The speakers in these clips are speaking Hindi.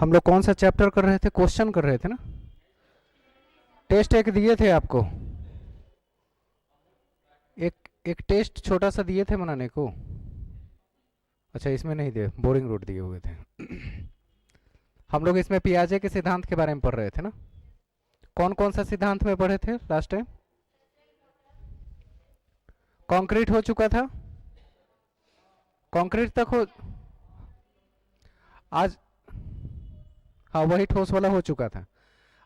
हम लोग कौन सा चैप्टर कर रहे थे? क्वेश्चन कर रहे थे ना। टेस्ट एक दिए थे आपको, एक एक टेस्ट छोटा सा दिए थे बनाने को। अच्छा, इसमें नहीं दिए, बोरिंग रूट दिए हुए थे। हम लोग इसमें पियाजे के सिद्धांत के बारे में पढ़ रहे थे ना। कौन कौन सा सिद्धांत में पढ़े थे लास्ट टाइम? कंक्रीट हो चुका था, कंक्रीट तक हो आज। हाँ, वही ठोस वाला हो चुका था।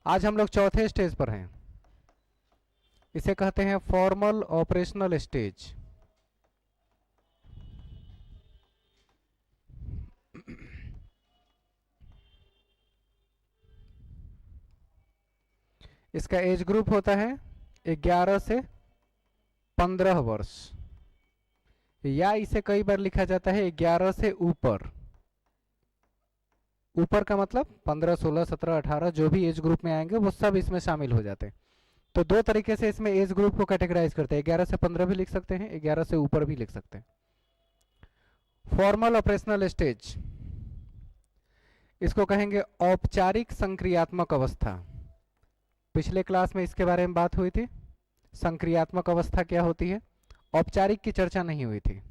आज हम लोग चौथे स्टेज पर हैं, इसे कहते हैं फॉर्मल ऑपरेशनल स्टेज। इसका एज ग्रुप होता है 11 से 15 वर्ष, या इसे कई बार लिखा जाता है 11 से ऊपर। ऊपर का मतलब 15, 16, 17, 18 जो भी एज ग्रुप में आएंगे वो सब इसमें शामिल हो जाते हैं। तो दो तरीके से इसमें एज ग्रुप को कैटेगराइज करते हैं, 11 से 15 भी लिख सकते हैं, 11 से ऊपर भी लिख सकते हैं। फॉर्मल ऑपरेशनल स्टेज, इसको कहेंगे औपचारिक संक्रियात्मक अवस्था। पिछले क्लास में इसके बारे में बात हुई थी, संक्रियात्मक अवस्था क्या होती है। औपचारिक की चर्चा नहीं हुई थी।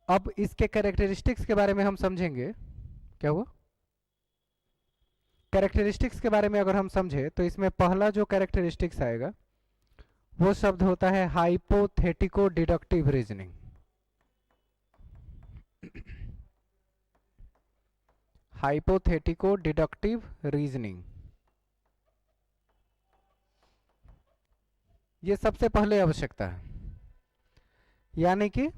अब इसके कैरेक्टरिस्टिक्स के बारे में हम समझेंगे। क्या हुआ? कैरेक्टरिस्टिक्स के बारे में अगर हम समझे तो इसमें पहला जो कैरेक्टरिस्टिक्स आएगा वो शब्द होता है हाइपोथेटिको डिडक्टिव रीजनिंग। हाइपोथेटिको डिडक्टिव रीजनिंग, ये सबसे पहले आवश्यकता है। यानी कि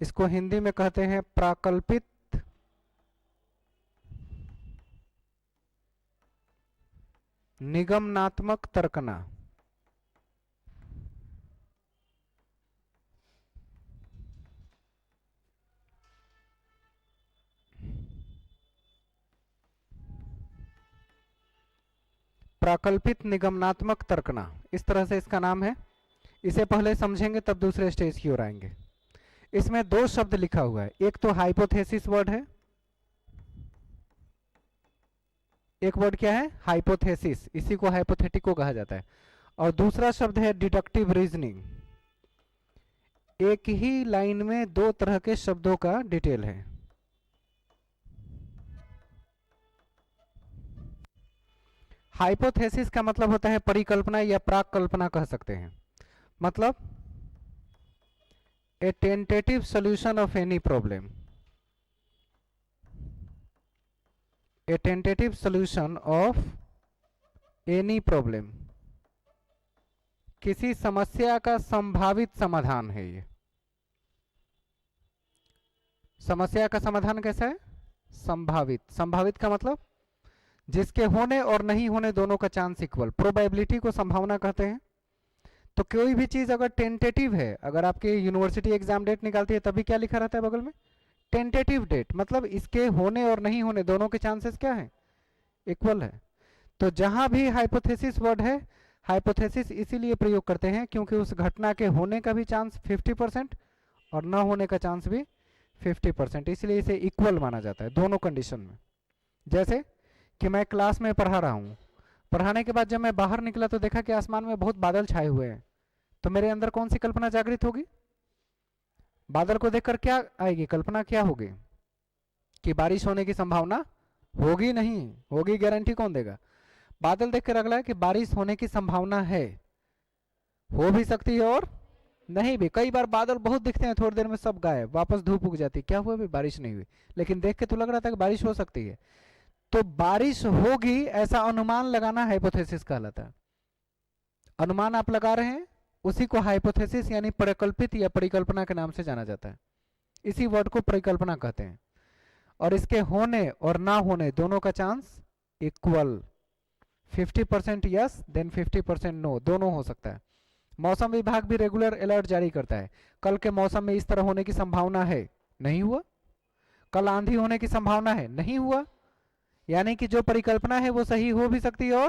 इसको हिंदी में कहते हैं प्राकल्पित निगमनात्मक तर्कना। प्राकल्पित निगमनात्मक तर्कना, इस तरह से इसका नाम है। इसे पहले समझेंगे तब दूसरे स्टेज की ओर आएंगे। इसमें दो शब्द लिखा हुआ है, एक तो हाइपोथेसिस वर्ड है, एक वर्ड क्या है? हाइपोथेसिस, इसी को हाइपोथेटिको कहा जाता है। और दूसरा शब्द है डिडक्टिव रीजनिंग। एक ही लाइन में दो तरह के शब्दों का डिटेल है। हाइपोथेसिस का मतलब होता है परिकल्पना या प्राक कल्पना कह सकते हैं। मतलब a tentative solution of any problem, a tentative solution of any problem, किसी समस्या का संभावित समाधान है ये। समस्या का समाधान कैसा है? संभावित। संभावित का मतलब जिसके होने और नहीं होने दोनों का चांस इक्वल, प्रोबेबिलिटी को संभावना कहते हैं। तो कोई भी चीज अगर टेंटेटिव है, अगर आपके यूनिवर्सिटी एग्जाम डेट निकालती है तभी क्या लिखा रहता है बगल में? Tentative date. मतलब इसके होने और नहीं होने दोनों के चांसेस क्या है? इक्वल है। तो जहां भी हाइपोथेसिस वर्ड है, हाइपोथेसिस इसीलिए प्रयोग करते हैं क्योंकि उस घटना के होने का भी चांस 50% और न होने का चांस भी 50%, इसलिए इसे इक्वल माना जाता है दोनों कंडीशन में। जैसे कि मैं क्लास में पढ़ा रहा हूँ, पढ़ाने के बाद जब मैं बाहर निकला तो देखा कि आसमान में बहुत बादल छाए हुए हैं, तो मेरे अंदर कौन सी कल्पना जागृत होगी? बादल को देखकर क्या आएगी? कल्पना क्या होगी? कि बारिश होने की संभावना होगी, नहीं होगी, गारंटी कौन देगा? बादल देखकर अगला है कि बारिश होने की संभावना है, हो भी सकती है और नहीं भी। कई बार बादल बहुत दिखते हैं, थोड़ी देर में सब गायब, वापस धूप उग जाती है, क्या हुआ? भी बारिश नहीं हुई, लेकिन देख के तो लग रहा था कि बारिश हो सकती है। तो बारिश होगी ऐसा अनुमान लगाना हाइपोथेसिस कहलाता है। अनुमान आप लगा रहे हैं, उसी को हाइपोथेसिस यानी परिकल्पित या परिकल्पना के नाम से जाना जाता है। इसी वर्ड को परिकल्पना कहते हैं। और इसके होने और ना होने दोनों का chance equal, 50% yes then 50% no, दोनों हो सकता है। मौसम विभाग भी रेगुलर अलर्ट जारी करता है, कल के मौसम में इस तरह होने की संभावना है, नहीं हुआ। कल आंधी होने की संभावना है, नहीं हुआ। यानी कि जो परिकल्पना है वो सही हो भी सकती है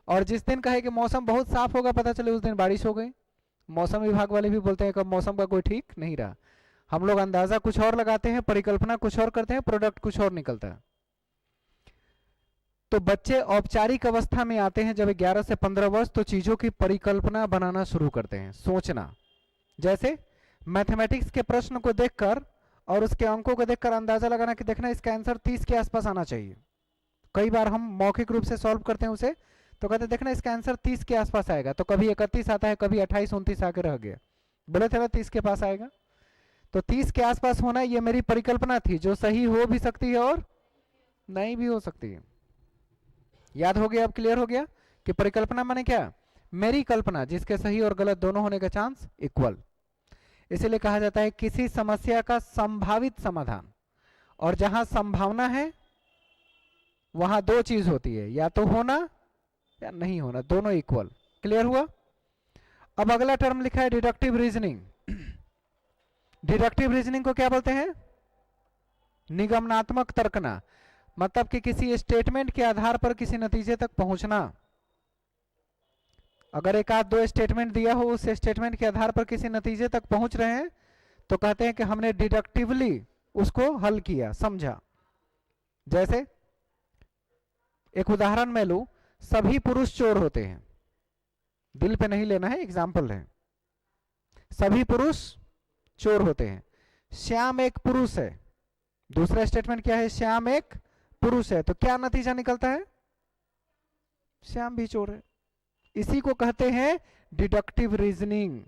और जिस दिन कहे कि मौसम बहुत साफ होगा, पता चले उस दिन बारिश हो गई। मौसम विभाग वाले भी बोलते हैं कि मौसम का कोई ठीक नहीं रहा। हम लोग अंदाजा कुछ और लगाते हैं, परिकल्पना कुछ और करते हैं, प्रोडक्ट कुछ और निकलता है। तो बच्चे औपचारिक अवस्था में आते हैं जब 11 से 15 वर्ष, तो चीजों की परिकल्पना बनाना शुरू करते हैं, सोचना। जैसे मैथमेटिक्स के प्रश्न को देखकर और उसके अंकों को देखकर अंदाजा लगाना कि देखना इसका आंसर 30 के आसपास आना चाहिए। कई बार हम मौखिक रूप से सॉल्व करते हैं उसे, तो कहते हैं देखना इसका आंसर 30 के आसपास आएगा, तो कभी 31 आता है, कभी 28 29 आके रह गया, बोले थे ना 30 के पास आएगा। तो 30 के आसपास होना ये मेरी परिकल्पना थी, जो सही हो भी सकती है और नहीं भी हो सकती है। याद हो गया, अब क्लियर हो गया कि परिकल्पना माने क्या, मेरी कल्पना जिसके सही और गलत दोनों होने का चांस इक्वल। इसीलिए कहा जाता है किसी समस्या का संभावित समाधान, और जहां संभावना है वहां दो चीज होती है, या तो होना या नहीं होना, दोनों इक्वल। क्लियर हुआ। अब अगला टर्म लिखा है डिडक्टिव रीजनिंग। डिडक्टिव रीजनिंग को क्या बोलते हैं, निगमनात्मक तर्कना, मतलब कि किसी स्टेटमेंट के आधार पर किसी नतीजे तक पहुंचना। अगर एक आध दो स्टेटमेंट दिया हो, उस स्टेटमेंट के आधार पर किसी नतीजे तक पहुंच रहे हैं, तो कहते हैं कि हमने डिडक्टिवली उसको हल किया, समझा। जैसे एक उदाहरण मैं लूं, सभी पुरुष चोर होते हैं, दिल पे नहीं लेना है, एग्जाम्पल है। सभी पुरुष चोर होते हैं, श्याम एक पुरुष है। दूसरा स्टेटमेंट क्या है, श्याम एक पुरुष है, तो क्या नतीजा निकलता है, श्याम भी चोर है। इसी को कहते हैं डिडक्टिव रीजनिंग,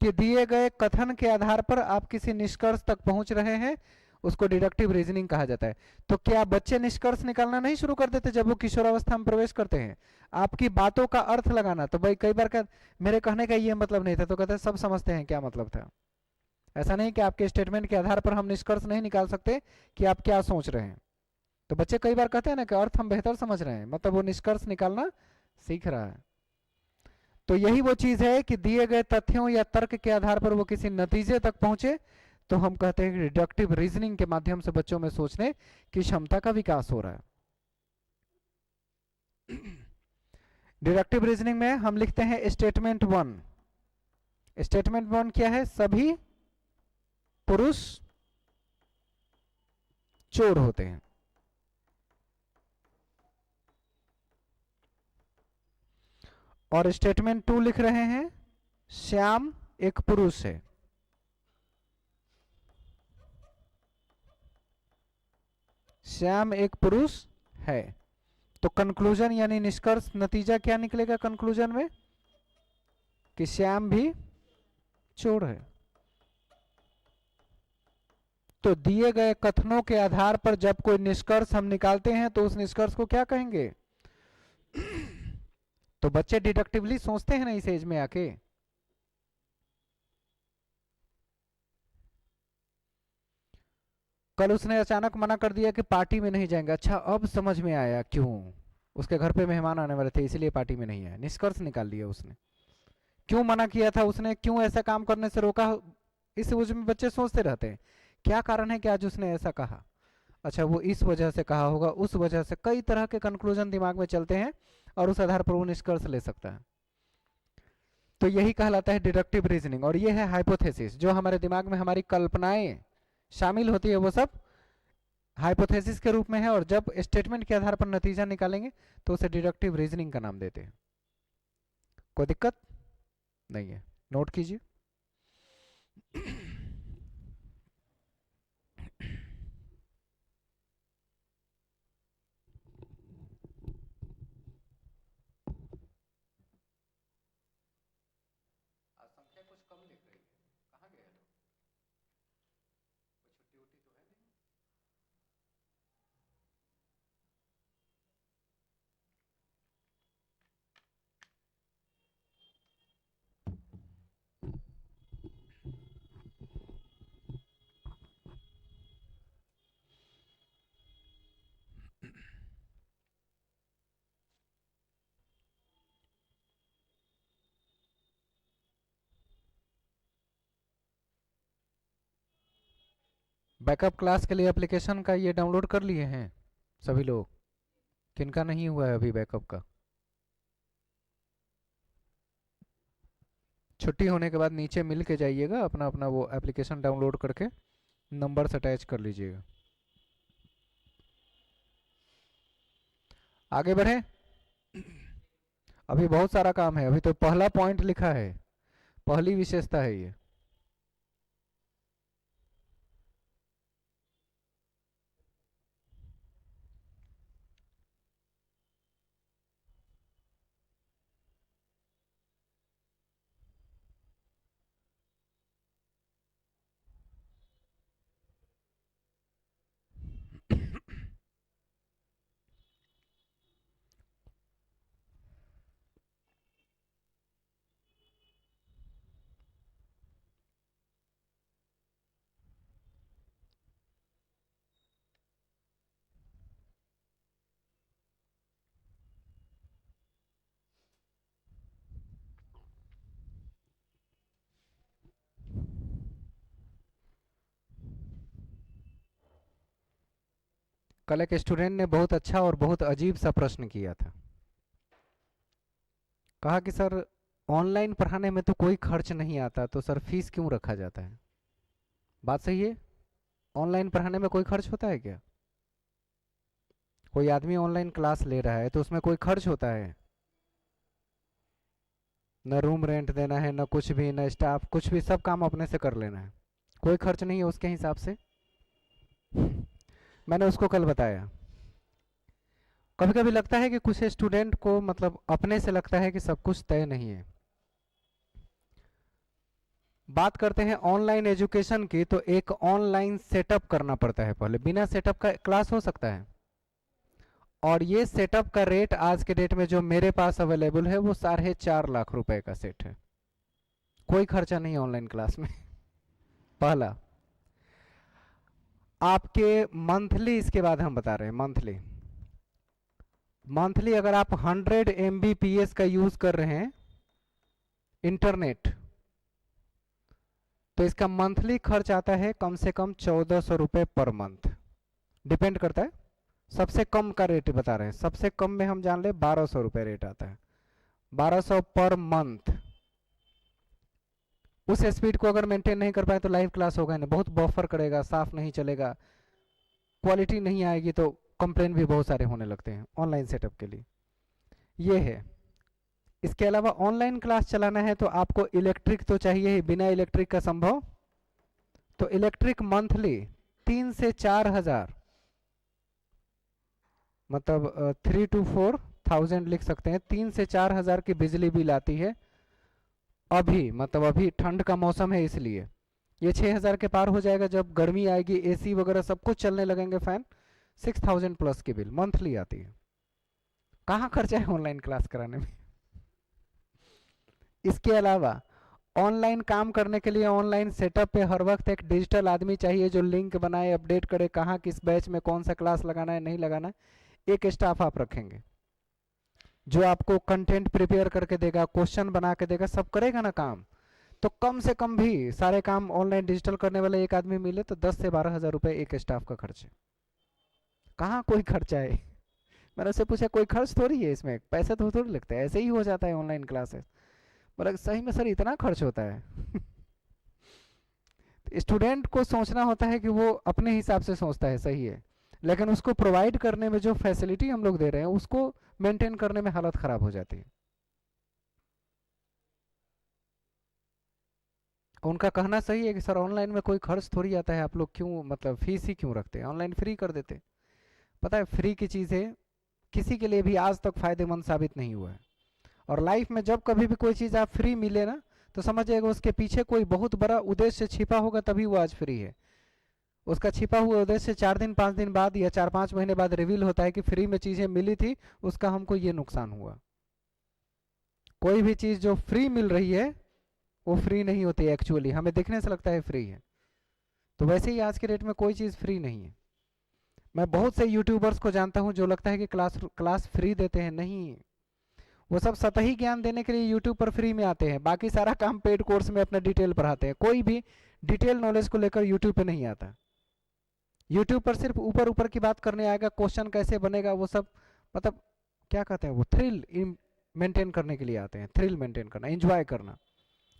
कि दिए गए कथन के आधार पर आप किसी निष्कर्ष तक पहुंच रहे हैं, उसको डिडक्टिव रीजनिंग कहा जाता है। तो क्या बच्चे निष्कर्ष निकालना नहीं शुरू कर देते जब वो किशोरावस्था में प्रवेश करते हैं, आपकी बातों का अर्थ लगाना। तो भाई कई बार मेरे कहने का ये मतलब नहीं था, तो कहते हैं सब समझते हैं क्या मतलब था। ऐसा नहीं कि आपके स्टेटमेंट के आधार पर हम निष्कर्ष नहीं निकाल सकते कि आप क्या सोच रहे हैं। तो बच्चे कई बार कहते हैं ना कि अर्थ हम बेहतर समझ रहे हैं, मतलब वो निष्कर्ष निकालना सीख रहा है। तो यही वो चीज है कि दिए गए तथ्यों या तर्क के आधार पर वो किसी नतीजे तक पहुंचे, तो हम कहते हैं कि डिडक्टिव रीजनिंग के माध्यम से बच्चों में सोचने की क्षमता का विकास हो रहा है। डिडक्टिव रीजनिंग में हम लिखते हैं स्टेटमेंट 1। स्टेटमेंट 1 क्या है, सभी पुरुष चोर होते हैं। और स्टेटमेंट 2 लिख रहे हैं, श्याम एक पुरुष है। श्याम एक पुरुष है। तो कंक्लूजन यानी निष्कर्ष, नतीजा क्या निकलेगा कंक्लूजन में, कि श्याम भी चोर है। तो दिए गए कथनों के आधार पर जब कोई निष्कर्ष हम निकालते हैं, तो उस निष्कर्ष को क्या कहेंगे। तो बच्चे डिडक्टिवली सोचते हैं ना इस एज में आके। कल उसने अचानक मना कर दिया कि पार्टी में नहीं जाएंगे, अच्छा अब समझ में आया क्यों, उसके घर पे मेहमान आने वाले थे इसलिए पार्टी में नहीं आया। निष्कर्ष निकाल लिया उसने, क्यों मना किया था उसने, क्यों ऐसा काम करने से रोका। इस वजह में बच्चे सोचते रहते हैं क्या कारण है कि आज उसने ऐसा कहा, अच्छा वो इस वजह से कहा होगा, उस वजह से, कई तरह के कंक्लूजन दिमाग में चलते हैं और उस आधार पर वो निष्कर्ष ले सकता है। तो यही कहलाता है डिडक्टिव रीजनिंग। और ये है हाइपोथेसिस, जो हमारे दिमाग में हमारी कल्पनाएं शामिल होती है, वो सब हाइपोथेसिस के रूप में है। और जब स्टेटमेंट के आधार पर नतीजा निकालेंगे तो उसे डिडक्टिव रीजनिंग का नाम देते हैं। कोई दिक्कत नहीं है, नोट कीजिए। संख्या कुछ कम दिख रही है, कहाँ गए लोग, कोई छुट्टी उट्टी तो है नहीं। बैकअप क्लास के लिए एप्लीकेशन का ये डाउनलोड कर लिए हैं सभी लोग, किनका नहीं हुआ है अभी बैकअप का। छुट्टी होने के बाद नीचे मिल के जाइएगा, अपना अपना वो एप्लीकेशन डाउनलोड करके नंबर्स अटैच कर लीजिएगा। आगे बढ़े, अभी बहुत सारा काम है। अभी तो पहला पॉइंट लिखा है, पहली विशेषता है ये। कल एक स्टूडेंट ने बहुत अच्छा और बहुत अजीब सा प्रश्न किया था। कहा कि सर, ऑनलाइन पढ़ाने में तो कोई खर्च नहीं आता, तो सर फीस क्यों रखा जाता है? बात सही है, ऑनलाइन पढ़ाने में कोई खर्च होता है क्या? कोई आदमी ऑनलाइन क्लास ले रहा है तो उसमें कोई खर्च होता है? न रूम रेंट देना है, न कुछ भी, न स्टाफ, कुछ भी, सब काम अपने से कर लेना है, कोई खर्च नहीं है उसके हिसाब से। मैंने उसको कल बताया, कभी कभी लगता है कि कुछ स्टूडेंट को मतलब अपने से लगता है कि सब कुछ तय नहीं है। बात करते हैं ऑनलाइन एजुकेशन की, तो एक ऑनलाइन सेटअप करना पड़ता है पहले, बिना सेटअप का क्लास हो सकता है? और ये सेटअप का रेट आज के डेट में जो मेरे पास अवेलेबल है वो 4.5 लाख रुपए का सेट है। कोई खर्चा नहीं ऑनलाइन क्लास में। पहला, आपके मंथली, इसके बाद हम बता रहे हैं मंथली। मंथली अगर आप 100 MBPS का यूज कर रहे हैं इंटरनेट, तो इसका मंथली खर्च आता है कम से कम 1400 रुपए पर मंथ। डिपेंड करता है, सबसे कम का रेट बता रहे हैं, सबसे कम में हम जान ले 1200 रुपए रेट आता है, 1200 पर मंथ। उस स्पीड को अगर मेंटेन नहीं कर पाए तो लाइव क्लास होगा नहीं, बहुत बफर करेगा, साफ नहीं चलेगा, क्वालिटी नहीं आएगी, तो कंप्लेन भी बहुत सारे होने लगते हैं ऑनलाइन सेटअप के लिए। ये है। इसके अलावा ऑनलाइन क्लास चलाना है तो आपको इलेक्ट्रिक तो चाहिए ही, बिना इलेक्ट्रिक का संभव। तो इलेक्ट्रिक मंथली 3 से 4 हजार, मतलब 3 to 4 thousand लिख सकते हैं, 3 से 4 हजार की बिजली बिल आती है अभी, मतलब अभी ठंड का मौसम है इसलिए। ये 6 हजार के पार हो जाएगा जब गर्मी आएगी, एसी वगैरह सब कुछ चलने लगेंगे, फैन, 6,000 प्लस की बिल मंथली आती है। कहाँ खर्चा है ऑनलाइन क्लास कराने में? इसके अलावा ऑनलाइन काम करने के लिए ऑनलाइन सेटअप पे हर वक्त एक डिजिटल आदमी चाहिए जो लिंक बनाए, अपडेट करे, कहाँ किस बैच में कौन सा क्लास लगाना है नहीं लगाना है। एक स्टाफ आप रखेंगे जो आपको कंटेंट प्रिपेयर करके देगा, क्वेश्चन बना के देगा, सब करेगा ना काम। तो कम से कम भी सारे काम ऑनलाइन डिजिटल करने वाला एक आदमी मिले तो 10 से 12 हजार रुपए एक स्टाफ का खर्च है। कहाँ कोई खर्चा है? मैंने उससे पूछा, कोई खर्च थोड़ी है इसमें, पैसे तो थोड़ी लगते हैं, ऐसे ही हो जाता है ऑनलाइन क्लासेस। बोला सही में सर इतना खर्च होता है? स्टूडेंट को सोचना होता है कि वो अपने हिसाब से सोचता है, सही है, लेकिन उसको प्रोवाइड करने में जो फैसिलिटी हम लोग दे रहे हैं उसको मेंटेन करने में हालत खराब हो जाती है। उनका कहना सही है कि सर ऑनलाइन में कोई खर्च थोड़ी आता है, आप लोग क्यों मतलब फीस ही क्यों रखते हैं, ऑनलाइन फ्री कर देते। पता है फ्री की चीज़ है, किसी के लिए भी आज तक फायदेमंद साबित नहीं हुआ है। और लाइफ में जब कभी भी कोई चीज़ आप फ्री मिले ना, तो समझ जाएगा उसके पीछे कोई बहुत बड़ा उद्देश्य छिपा होगा, तभी वो आज फ्री है। उसका छिपा हुआ उद्देश्य 4 दिन 5 दिन बाद या 4 5 महीने बाद रिवील होता है कि फ्री में चीज़ें मिली थी, उसका हमको ये नुकसान हुआ। कोई भी चीज़ जो फ्री मिल रही है वो फ्री नहीं होती एक्चुअली, हमें देखने से लगता है फ्री है। तो वैसे ही आज के डेट में कोई चीज़ फ्री नहीं है। मैं बहुत से यूट्यूबर्स को जानता हूं जो लगता है कि क्लास फ्री देते हैं, नहीं, वो सब सतही ज्ञान देने के लिए यूट्यूब पर फ्री में आते हैं, बाकी सारा काम पेड कोर्स में अपना डिटेल पढ़ाते हैं। कोई भी डिटेल नॉलेज को लेकर यूट्यूब पे नहीं आता। यूट्यूब पर सिर्फ ऊपर ऊपर की बात करने आएगा, क्वेश्चन कैसे बनेगा वो सब, मतलब क्या कहते हैं वो, थ्रिल मेंटेन करने के लिए आते हैं, थ्रिल मेंटेन करना, एंजॉय करना।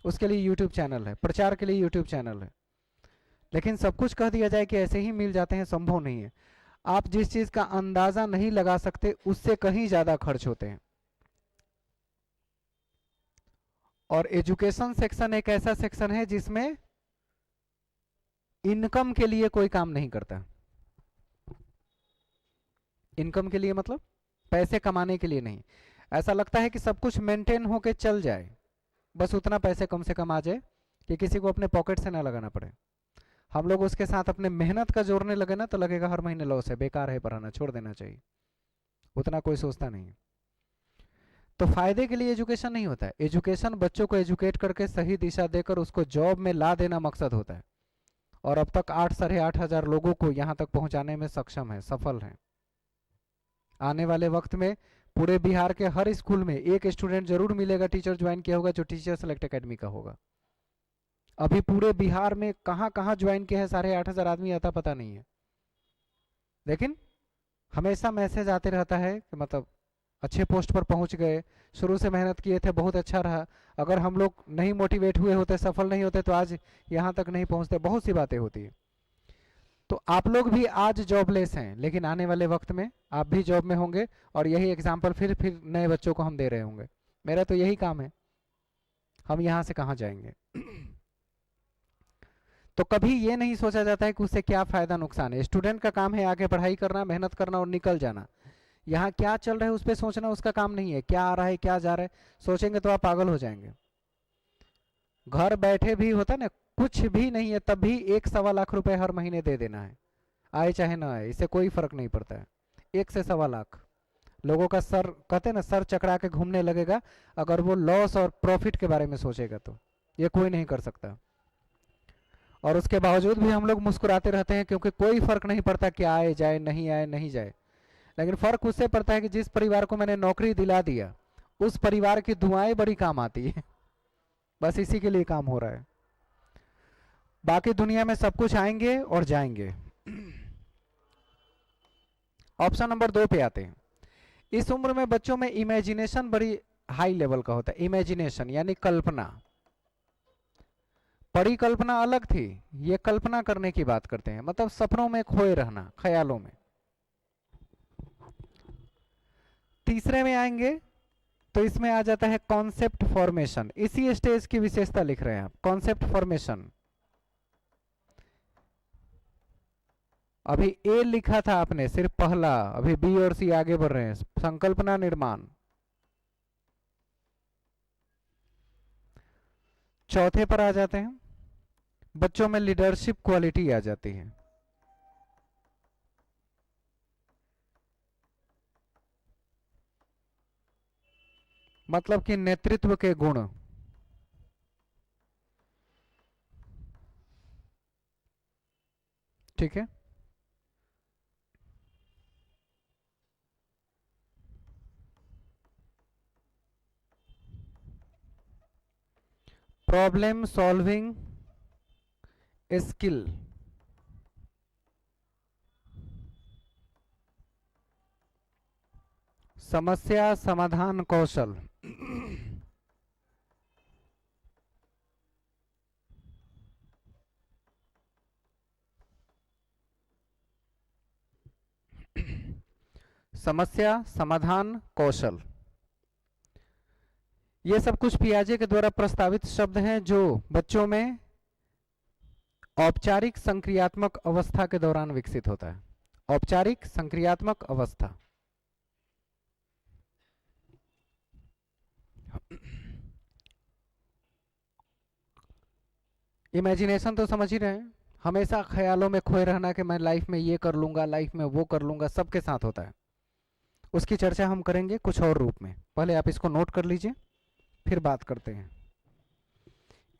उसके लिए यूट्यूब चैनल है, प्रचार के लिए यूट्यूब चैनल है। लेकिन सब कुछ कह दिया जाए कि ऐसे ही मिल जाते हैं, संभव नहीं है। आप जिस चीज का अंदाजा नहीं लगा सकते उससे कहीं ज्यादा खर्च होते हैं। और एजुकेशन सेक्शन एक ऐसा सेक्शन है जिसमें इनकम के लिए कोई काम नहीं करता। इनकम के लिए मतलब पैसे कमाने के लिए नहीं। ऐसा लगता है कि सब कुछ मेंटेन होके चल जाए, बस उतना पैसे कम से कम आ जाए कि किसी को अपने पॉकेट से ना लगाना पड़े। हम लोग उसके साथ अपने मेहनत का जोड़ने लगे ना तो लगेगा हर महीने लॉस है, बेकार है पढ़ाना, छोड़ देना चाहिए। उतना कोई सोचता नहीं है। तो फायदे के लिए एजुकेशन नहीं होता है। एजुकेशन बच्चों को एजुकेट करके सही दिशा देकर उसको जॉब में ला देना मकसद होता है। और अब तक 8-8,500 लोगों को यहाँ तक पहुंचाने में सक्षम है, सफल है। आने वाले वक्त में पूरे बिहार के हर स्कूल में एक स्टूडेंट जरूर मिलेगा टीचर ज्वाइन किया होगा जो टीचर सेलेक्ट एकेडमी का होगा। अभी पूरे बिहार में कहाँ कहाँ ज्वाइन किया है 8,500 आदमी आता पता नहीं है। लेकिन हमेशा मैसेज आते रहता है कि मतलब अच्छे पोस्ट पर पहुंच गए, शुरू से मेहनत किए थे, बहुत अच्छा रहा। अगर हम लोग नहीं मोटिवेट हुए होते, सफल नहीं होते तो आज यहाँ तक नहीं पहुंचते। बहुत सी बातें होती है। तो आप लोग भी आज जॉबलेस हैं, लेकिन आने वाले वक्त में आप भी जॉब में होंगे और यही एग्जाम्पल फिर नए बच्चों को हम दे रहे होंगे। मेरा तो यही काम है, हम यहाँ से कहाँ जाएंगे। तो कभी ये नहीं सोचा जाता है कि उससे क्या फायदा नुकसान है। स्टूडेंट का काम है आगे पढ़ाई करना, मेहनत करना और निकल जाना। यहाँ क्या चल रहा है उस पर सोचना उसका काम नहीं है। क्या आ रहा है, क्या जा रहा है, सोचेंगे तो आप पागल हो जाएंगे। घर बैठे भी होता ना, कुछ भी नहीं है तब भी 1-1.25 लाख रुपए हर महीने दे देना है, आए चाहे ना आए, इससे कोई फर्क नहीं पड़ता है। 1 से 1.25 लाख लोगों का सर, कहते हैं ना, सर चकरा के घूमने लगेगा अगर वो लॉस और प्रॉफिट के बारे में सोचेगा तो। ये कोई नहीं कर सकता। और उसके बावजूद भी हम लोग मुस्कुराते रहते हैं क्योंकि कोई फर्क नहीं पड़ता कि आए जाए, नहीं आए नहीं जाए। लेकिन फर्क उससे पड़ता है कि जिस परिवार को मैंने नौकरी दिला दिया उस परिवार की दुआएं बड़ी काम आती है। बस इसी के लिए काम हो रहा है। बाकी दुनिया में सब कुछ आएंगे और जाएंगे। ऑप्शन नंबर 2 पे आते हैं। इस उम्र में बच्चों में इमेजिनेशन बड़ी हाई लेवल का होता है। इमेजिनेशन यानी कल्पना। परिकल्पना अलग थी, ये कल्पना करने की बात करते हैं, मतलब सपनों में खोए रहना, ख्यालों में। तीसरे में आएंगे तो इसमें आ जाता है कॉन्सेप्ट फॉर्मेशन। इसी स्टेज की विशेषता लिख रहे हैं आप, कॉन्सेप्ट फॉर्मेशन। अभी ए लिखा था आपने सिर्फ पहला, अभी बी और सी आगे बढ़ रहे हैं। संकल्पना निर्माण। चौथे पर आ जाते हैं, बच्चों में लीडरशिप क्वालिटी आ जाती है। मतलब कि नेतृत्व के गुण। ठीक है। Problem solving skill. समस्या समाधान कौशल। समस्या समाधान कौशल, ये सब कुछ पियाजे के द्वारा प्रस्तावित शब्द हैं जो बच्चों में औपचारिक संक्रियात्मक अवस्था के दौरान विकसित होता है। औपचारिक संक्रियात्मक अवस्था। इमेजिनेशन तो समझ ही रहे हैं, हमेशा ख्यालों में खोए रहना कि मैं लाइफ में ये कर लूंगा, लाइफ में वो कर लूंगा, सबके साथ होता है। उसकी चर्चा हम करेंगे कुछ और रूप में, पहले आप इसको नोट कर लीजिए फिर बात करते हैं।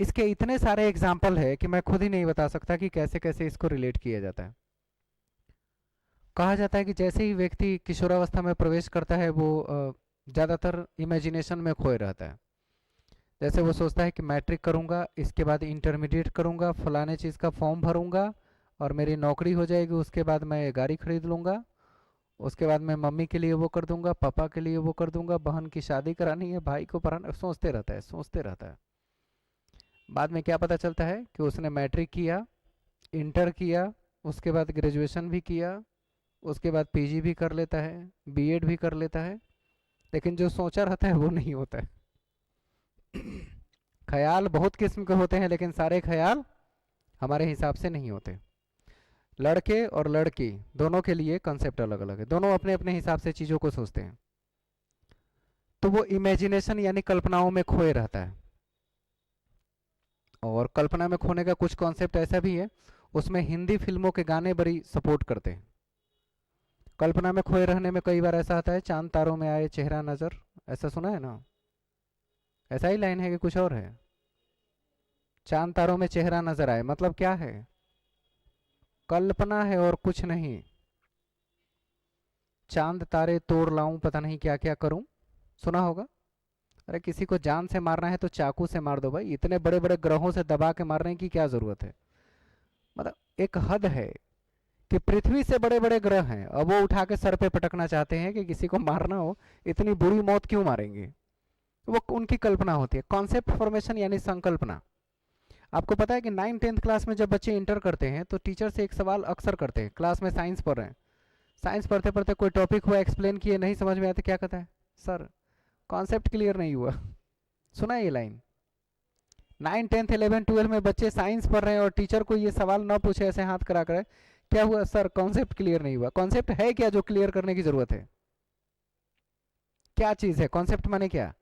इसके इतने सारे एग्जाम्पल है कि मैं खुद ही नहीं बता सकता कि कैसे कैसे इसको रिलेट किया जाता है। कहा जाता है कि जैसे ही व्यक्ति किशोरावस्था में प्रवेश करता है वो ज़्यादातर इमेजिनेशन में खोए रहता है। जैसे वो सोचता है कि मैट्रिक करूंगा, इसके बाद इंटरमीडिएट करूंगा, फलाने चीज़ का फॉर्म भरूंगा और मेरी नौकरी हो जाएगी, उसके बाद मैं गाड़ी खरीद लूंगा, उसके बाद मैं मम्मी के लिए वो कर दूंगा, पापा के लिए वो कर दूंगा, बहन की शादी करानी है, भाई को पढ़ाना, सोचते रहता है सोचते रहता है। बाद में क्या पता चलता है कि उसने मैट्रिक किया, इंटर किया, उसके बाद ग्रेजुएशन भी किया, उसके बाद पीजी भी कर लेता है, बीएड भी कर लेता है, लेकिन जो सोचा रहता है वो नहीं होता है। ख्याल बहुत किस्म के होते हैं, लेकिन सारे ख्याल हमारे हिसाब से नहीं होते। लड़के और लड़की दोनों के लिए कॉन्सेप्ट अलग अलग है, दोनों अपने अपने हिसाब से चीज़ों को सोचते हैं, तो वो इमेजिनेशन यानी कल्पनाओं में खोए रहता है। और कल्पना में खोने का कुछ कॉन्सेप्ट ऐसा भी है, उसमें हिंदी फिल्मों के गाने बड़ी सपोर्ट करते हैं। कल्पना में खोए रहने में कई बार ऐसा आता है, चांद तारों में आए चेहरा नजर, ऐसा सुना है ना? ऐसा ही लाइन है कि कुछ और है? चांद तारों में चेहरा नजर आए मतलब क्या है? कल्पना है और कुछ नहीं। चांद तारे तोड़ लाऊं, पता नहीं क्या क्या करूं, सुना होगा। अरे किसी को जान से मारना है तो चाकू से मार दो भाई, इतने बड़े बड़े ग्रहों से दबा के मारने की क्या जरूरत है? मतलब एक हद है कि पृथ्वी से बड़े बड़े ग्रह हैं, अब वो उठा के सर पे पटकना चाहते हैं कि किसी को मारना हो, इतनी बुरी मौत क्यों मारेंगे? वो उनकी कल्पना होती है। कॉन्सेप्ट फॉर्मेशन यानी संकल्पना। आपको पता है कि 9th-10th क्लास में जब बच्चे इंटर करते हैं तो टीचर से एक सवाल अक्सर करते हैं, क्लास में साइंस पढ़ रहे हैं, साइंस पढ़ते पढ़ते कोई टॉपिक हुआ, एक्सप्लेन किए, नहीं समझ में आया तो क्या कहता है? सर कॉन्सेप्ट क्लियर नहीं हुआ। सुना है ये लाइन? 9, 10, 11, 12 में बच्चे साइंस पढ़ रहे हैं और टीचर को ये सवाल ना पूछे, ऐसे हाथ करा कर, क्या हुआ सर? कॉन्सेप्ट क्लियर नहीं हुआ। कॉन्सेप्ट है क्या जो क्लियर करने की जरूरत है? क्या चीज है कॉन्सेप्ट? माने क्या?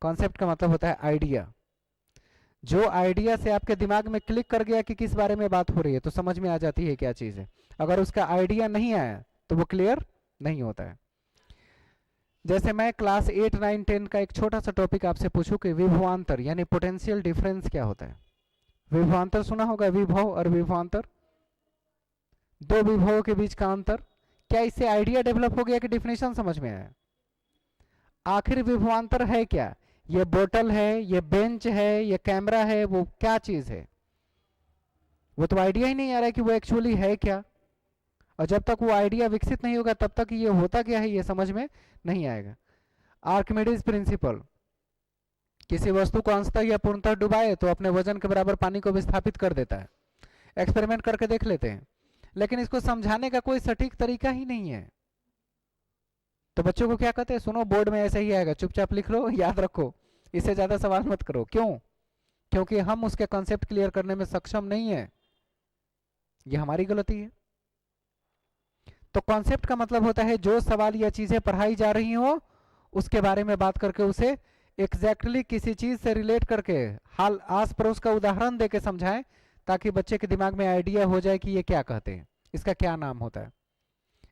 कॉन्सेप्ट का मतलब होता है आइडिया। जो आइडिया से आपके दिमाग में क्लिक कर गया कि किस बारे में बात हो रही है, तो समझ में आ जाती है क्या चीज है। अगर उसका आइडिया नहीं आया तो वो क्लियर नहीं होता है। जैसे मैं क्लास 8, 9, 10 का एक छोटा सा टॉपिक आपसे पूछूं कि विभवांतर यानी पोटेंशियल डिफरेंस क्या होता है? विभवांतर सुना होगा, विभव और विभवांतर, दो विभवों के बीच का अंतर। क्या इससे आइडिया डेवलप हो गया कि डिफिनेशन समझ में आया? आखिर विभवांतर है क्या? ये बोतल है, ये बेंच है, ये कैमरा है, वो क्या चीज है? वो तो आइडिया ही नहीं आ रहा है कि वो एक्चुअली है क्या। और जब तक वो आइडिया विकसित नहीं होगा तब तक ये होता क्या है ये समझ में नहीं आएगा। आर्किमिडीज प्रिंसिपल, किसी वस्तु को अंशतः या पूर्णतः डुबाए तो अपने वजन के बराबर पानी को विस्थापित कर देता है। एक्सपेरिमेंट करके देख लेते हैं, लेकिन इसको समझाने का कोई सटीक तरीका ही नहीं है। तो बच्चों को क्या कहते हैं? सुनो, बोर्ड में ऐसे ही आएगा, चुपचाप लिख लो, याद रखो, इससे ज्यादा सवाल मत करो। क्यों? क्योंकि हम उसके कॉन्सेप्ट क्लियर करने में सक्षम नहीं है, ये हमारी गलती है। तो कॉन्सेप्ट का मतलब होता है जो सवाल या चीजें पढ़ाई जा रही हो उसके बारे में बात करके उसे एग्जैक्टली किसी चीज से रिलेट करके हाल आस पड़ोस का उदाहरण देके समझाएं, ताकि बच्चे के दिमाग में आइडिया हो जाए कि ये क्या कहते हैं, इसका क्या नाम होता है।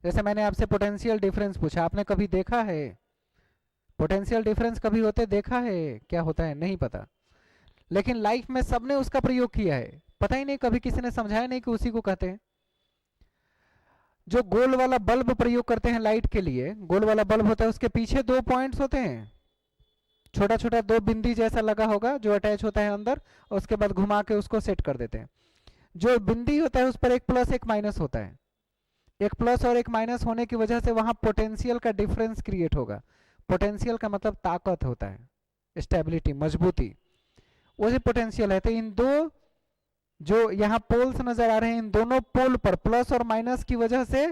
जैसे मैंने आपसे पोटेंशियल डिफरेंस पूछा, आपने कभी देखा है पोटेंशियल डिफरेंस? कभी होते देखा है? क्या होता है नहीं पता, लेकिन लाइफ में सबने उसका प्रयोग किया है, पता ही नहीं, कभी किसी ने समझाया नहीं कि उसी को कहते हैं। जो गोल वाला बल्ब प्रयोग करते हैं लाइट के लिए, गोल वाला बल्ब होता है, उसके पीछे दो पॉइंट्स होते हैं, छोटा छोटा दो बिंदी जैसा लगा होगा जो अटैच होता है अंदर, और उसके बाद घुमा के उसको सेट कर देते हैं। जो बिंदी होता है उस पर एक प्लस एक माइनस होता है, एक प्लस और एक माइनस होने की वजह से वहां पोटेंशियल का डिफरेंस क्रिएट होगा। पोटेंशियल का मतलब ताकत होता है, स्टेबिलिटी, मजबूती, वही पोटेंशियल है। तो इन दो जो यहाँ पोल्स नजर आ रहे हैं, इन दोनों पोल पर प्लस और माइनस की वजह से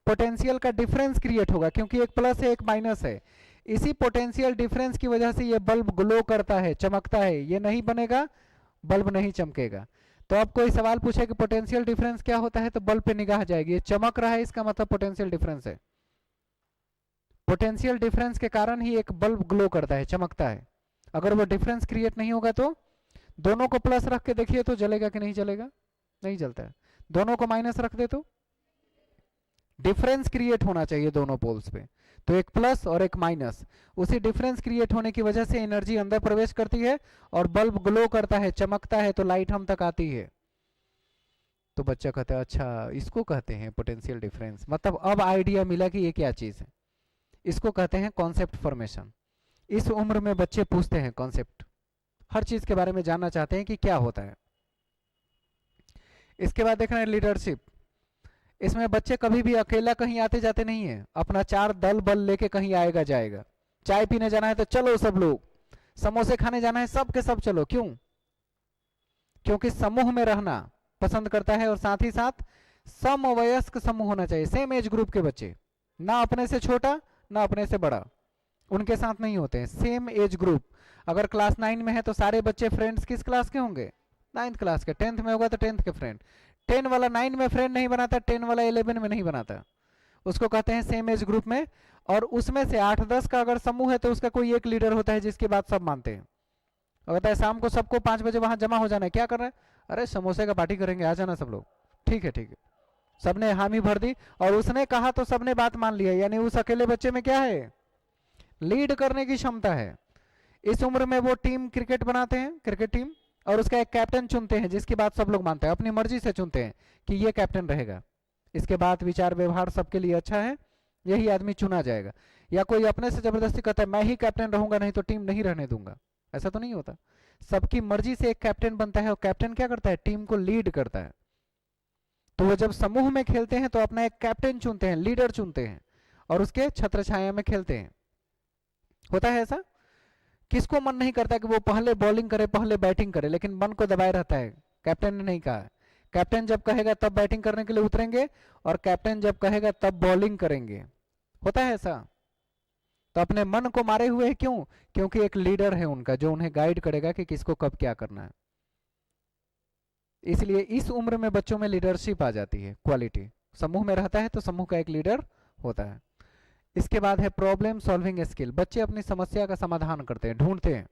पोटेंशियल का डिफरेंस क्रिएट होगा, क्योंकि एक प्लस है एक माइनस है। इसी पोटेंशियल डिफरेंस की वजह से ये बल्ब ग्लो करता है, चमकता है, ये नहीं बनेगा बल्ब नहीं चमकेगा। तो अब कोई सवाल पूछे कि पोटेंशियल डिफरेंस क्या होता है, तो बल्ब पे निगाह जाएगी, ये चमक रहा है, इसका मतलब पोटेंशियल डिफरेंस है। पोटेंशियल डिफरेंस के कारण ही एक बल्ब ग्लो करता है, चमकता है। अगर वो डिफरेंस क्रिएट नहीं होगा तो दोनों को प्लस रख के देखिए तो जलेगा कि नहीं जलेगा? नहीं जलता है। दोनों को माइनस रख दे तो डिफरेंस क्रिएट होना चाहिए दोनों पोल्स पे, तो एक प्लस और एक माइनस, उसी डिफरेंस क्रिएट होने की वजह से एनर्जी अंदर प्रवेश करती है और बल्ब ग्लो करता है, चमकता है, तो लाइट हम तक आती है। तो बच्चा कहता है अच्छा इसको कहते हैं पोटेंशियल डिफरेंस, मतलब अब आइडिया मिला कि ये क्या चीज है। इसको कहते हैं कॉन्सेप्ट फॉर्मेशन। इस उम्र में बच्चे पूछते हैं कॉन्सेप्ट, हर चीज के बारे में जानना चाहते हैं कि क्या होता है। इसके बाद देखना है लीडरशिप। इसमें बच्चे कभी भी अकेला कहीं आते जाते नहीं है, अपना 4 दल बल लेके कहीं आएगा जाएगा। चाय पीने जाना है तो चलो सब लोग, समोसे खाने जाना है सब के सब चलो, क्यों? क्योंकि समूह में रहना पसंद करता है और साथ ही साथ समवयस्क समूह होना चाहिए, सेम एज ग्रुप के बच्चे, ना अपने से छोटा ना अपने से बड़ा, उनके साथ नहीं होते हैं, सेम एज ग्रुप। अगर क्लास 9 में है तो सारे बच्चे फ्रेंड्स किस क्लास के होंगे? 9th क्लास के। 10th में होगा तो 10th के फ्रेंड। 10 वाला 9 में फ्रेंड नहीं बनाता, 10 वाला 11 में नहीं बनाता, उसको कहते हैं सेम एज ग्रुप में। और उसमें से 8-10 का अगर समूह है तो उसका कोई एक लीडर होता है जिसकी बात सब मानते हैं। और कहता है शाम को सबको 5 बजे वहां जमा हो जाना है। क्या कर रहे हैं? अरे समोसे का पार्टी करेंगे, आ जाना सब लोग। ठीक है ठीक है, सबने हामी भर दी और उसने कहा तो सबने बात मान लिया। यानी उस अकेले बच्चे में क्या है? लीड करने की क्षमता है। इस उम्र में वो टीम क्रिकेट बनाते हैं, क्रिकेट टीम, और उसका एक कैप्टन चुनते हैं जिसकी बात सब लोग मानते हैं, अपनी मर्जी से चुनते हैं कि ये कैप्टन रहेगा, इसके बाद विचार व्यवहार सबके लिए अच्छा है, यही आदमी चुना जाएगा। या कोई अपने से जबरदस्ती कहता है मैं ही कैप्टन रहूंगा, नहीं तो टीम नहीं रहने दूंगा, ऐसा तो नहीं होता। सबकी मर्जी से एक कैप्टन बनता है और कैप्टन क्या करता है? टीम को लीड करता है। तो वो जब समूह में खेलते हैं तो अपना एक कैप्टन चुनते हैं, लीडर चुनते हैं और उसके छत्र छाया में खेलते हैं। होता है ऐसा? किसको मन नहीं करता कि वो पहले बॉलिंग करे पहले बैटिंग करे, लेकिन मन को दबाए रहता है। कैप्टन ने नहीं कहा, कैप्टन जब कहेगा तब बैटिंग करने के लिए उतरेंगे और कैप्टन जब कहेगा तब बॉलिंग करेंगे। होता है ऐसा? तो अपने मन को मारे हुए है, क्यों? क्योंकि एक लीडर है उनका जो उन्हें गाइड करेगा कि किसको कब क्या करना है। इसलिए इस उम्र में बच्चों में लीडरशिप आ जाती है, क्वालिटी। समूह में रहता है तो समूह का एक लीडर होता है। इसके बाद है प्रॉब्लम सॉल्विंग स्किल। बच्चे अपनी समस्या का समाधान करते हैं, ढूंढते हैं।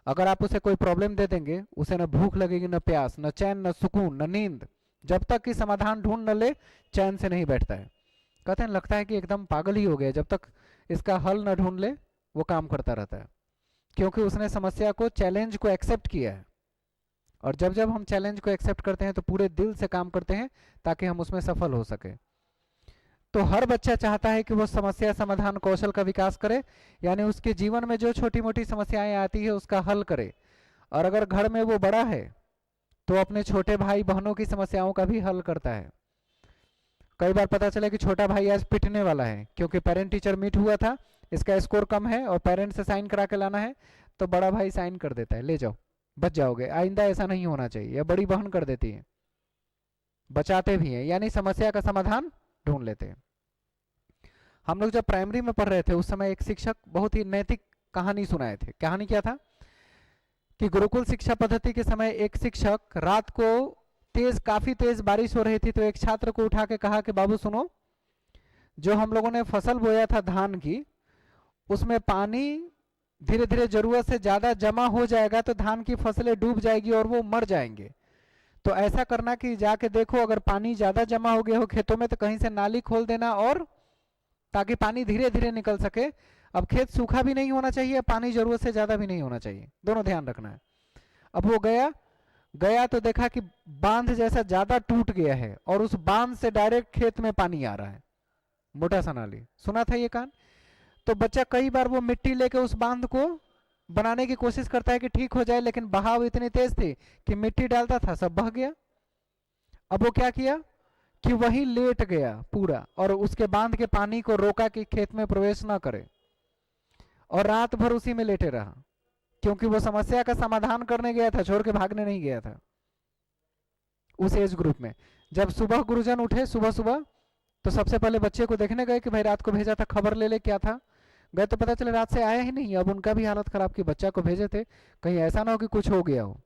अगर आप उसे कोई प्रॉब्लम दे देंगे, उसे न भूख लगेगी, न प्यास, न चैन, न सुकून, न नींद, जब तक कि समाधान ढूंढ न ले चैन से नहीं बैठता है। कहते हैं लगता है कि एकदम पागल ही हो गया, जब तक इसका हल न ढूंढ ले वो काम करता रहता है, क्योंकि उसने समस्या को, चैलेंज को एक्सेप्ट किया है। और जब जब हम चैलेंज को एक्सेप्ट करते हैं तो पूरे दिल से काम करते हैं ताकि हम उसमें सफल हो सके। तो हर बच्चा चाहता है कि वो समस्या समाधान कौशल का विकास करे, यानी उसके जीवन में जो छोटी मोटी समस्याएं आती है उसका हल करे। और अगर घर में वो बड़ा है तो अपने छोटे भाई बहनों की समस्याओं का भी हल करता है। कई बार पता चला कि छोटा भाई आज पिटने वाला है क्योंकि पेरेंट टीचर मीट हुआ था, इसका स्कोर कम है और पेरेंट से साइन करा के लाना है, तो बड़ा भाई साइन कर देता है, ले जाओ बच जाओगे, आइंदा ऐसा नहीं होना चाहिए। या बड़ी बहन कर देती है, बचाते भी हैं, यानी समस्या का समाधान ढूंढ लेते हैं। हम लोग जब प्राइमरी में पढ़ रहे थे उस समय एक शिक्षक बहुत ही नैतिक कहानी सुनाए थे। कहानी क्या था कि गुरुकुल शिक्षा पद्धति के समय एक शिक्षक रात को काफी तेज बारिश हो रही थी, तो एक छात्र को उठा के कहा कि बाबू सुनो, जो हम लोगों ने फसल बोया था धान की, उसमें पानी धीरे धीरे जरूरत से ज्यादा जमा हो जाएगा तो धान की फसलें डूब जाएगी और वो मर जाएंगे। तो ऐसा करना कि जाके देखो अगर पानी ज्यादा जमा हो गया हो खेतों में तो कहीं से नाली खोल देना, और ताकि पानी धीरे धीरे निकल सके। अब खेत सूखा भी नहीं होना चाहिए, पानी जरूरत से ज्यादा भी नहीं होना चाहिए, दोनों ध्यान रखना है। अब वो गया तो देखा कि बांध जैसा ज्यादा टूट गया है और उस बांध से डायरेक्ट खेत में पानी आ रहा है, मोटा सा नाली। सुना था ये कान? तो बच्चा कई बार वो मिट्टी लेके उस बांध को बनाने की कोशिश करता है कि ठीक हो जाए, लेकिन बहाव इतनी तेज थी कि मिट्टी डालता था सब बह गया। अब वो क्या किया कि वही लेट गया पूरा और उसके बांध के पानी को रोका कि खेत में प्रवेश ना करे, और रात भर उसी में लेटे रहा, क्योंकि वो समस्या का समाधान करने गया था, छोड़ के भागने नहीं गया था। उस एज ग्रुप में जब सुबह गुरुजन उठे सुबह सुबह तो सबसे पहले बच्चे को देखने गए कि भाई रात को भेजा था, खबर ले ले क्या था। गए तो पता चला रात से आया ही नहीं। अब उनका भी हालत खराब कि बच्चा को भेजे थे, कहीं ऐसा ना हो कि कुछ हो गया हो,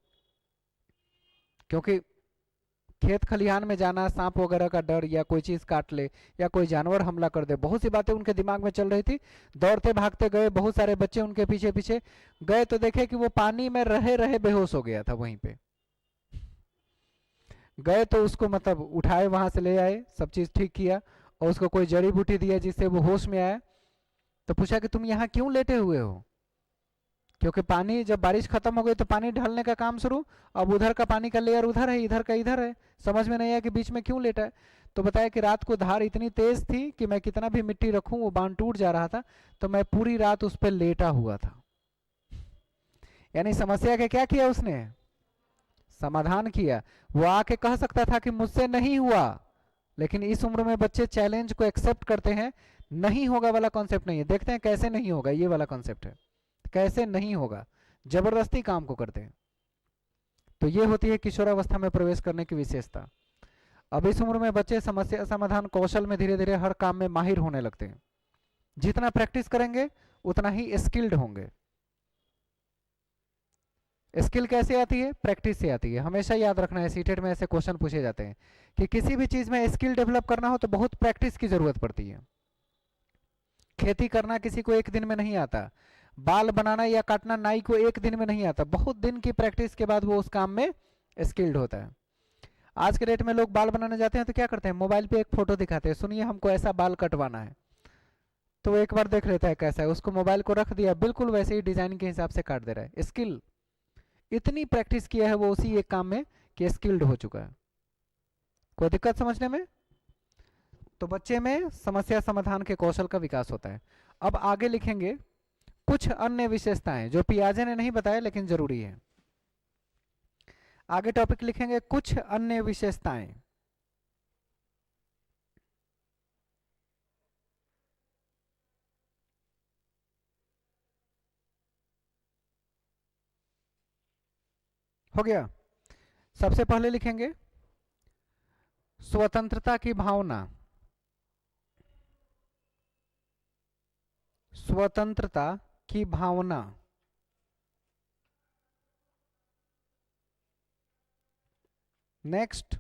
क्योंकि खेत खलिहान में जाना, सांप वगैरह का डर, या कोई चीज काट ले या कोई जानवर हमला कर दे, बहुत सी बातें उनके दिमाग में चल रही थी। दौड़ते भागते गए, बहुत सारे बच्चे उनके पीछे पीछे गए तो देखे कि वो पानी में रहे रहे बेहोश हो गया था। वहीं पे गए तो उसको मतलब उठाए, वहां से ले आए, सब चीज ठीक किया और उसको कोई जड़ी बूटी दिया जिससे वो होश में आया। तो पूछा कि तुम यहाँ क्यों लेटे हुए हो? क्योंकि पानी, जब बारिश खत्म हो गई तो पानी ढलने का काम शुरू, अब उधर का पानी का लेयर उधर है, इधर का इधर है, समझ में नहीं आया कि बीच में क्यों लेटा है। तो बताया कि रात को धार इतनी तेज थी कि मैं कितना भी मिट्टी रखूं वो बांध टूट जा रहा था, तो मैं पूरी रात उस पर लेटा हुआ था। यानी समस्या का क्या किया उसने? समाधान किया। वो आके कह सकता था कि मुझसे नहीं हुआ, लेकिन इस उम्र में बच्चे चैलेंज को एक्सेप्ट करते हैं। नहीं होगा वाला कॉन्सेप्ट नहीं है, देखते हैं कैसे नहीं होगा, ये वाला कॉन्सेप्ट है। कैसे नहीं होगा, जबरदस्ती काम को करते हैं। तो ये होती है किशोरावस्था में प्रवेश करने की विशेषता। अब इस उम्र में बच्चे समस्या समाधान कौशल में धीरे धीरे हर काम में माहिर होने लगते हैं। जितना प्रैक्टिस करेंगे उतना ही स्किल्ड होंगे। स्किल कैसे आती है? प्रैक्टिस से आती है। हमेशा याद रखना है, सीटेट में ऐसे क्वेश्चन पूछे जाते हैं कि किसी भी चीज में स्किल डेवलप करना हो तो बहुत प्रैक्टिस की जरूरत पड़ती है। खेती करना किसी को एक दिन में नहीं आता, बाल बनाना या काटना नाई को एक दिन में नहीं आता, बहुत दिन की प्रैक्टिस के बाद वो उस काम में स्किल्ड होता है। आज के डेट में लोग बाल बनाने जाते हैं तो क्या करते हैं, मोबाइल पे एक फोटो दिखाते हैं, सुनिए हमको ऐसा बाल कटवाना है, तो एक बार देख लेता है कैसा है, उसको मोबाइल को रख दिया, बिल्कुल वैसे ही डिजाइन के हिसाब से काट दे रहा है। स्किल, इतनी प्रैक्टिस किया है वो उसी एक काम में कि स्किल्ड हो चुका है। कोई दिक्कत समझने में? तो बच्चे में समस्या समाधान के कौशल का विकास होता है। अब आगे लिखेंगे कुछ अन्य विशेषताएं जो पियाजे ने नहीं बताया लेकिन जरूरी है। आगे टॉपिक लिखेंगे कुछ अन्य विशेषताएं। हो गया। सबसे पहले लिखेंगे स्वतंत्रता की भावना। स्वतंत्रता की भावना। नेक्स्ट,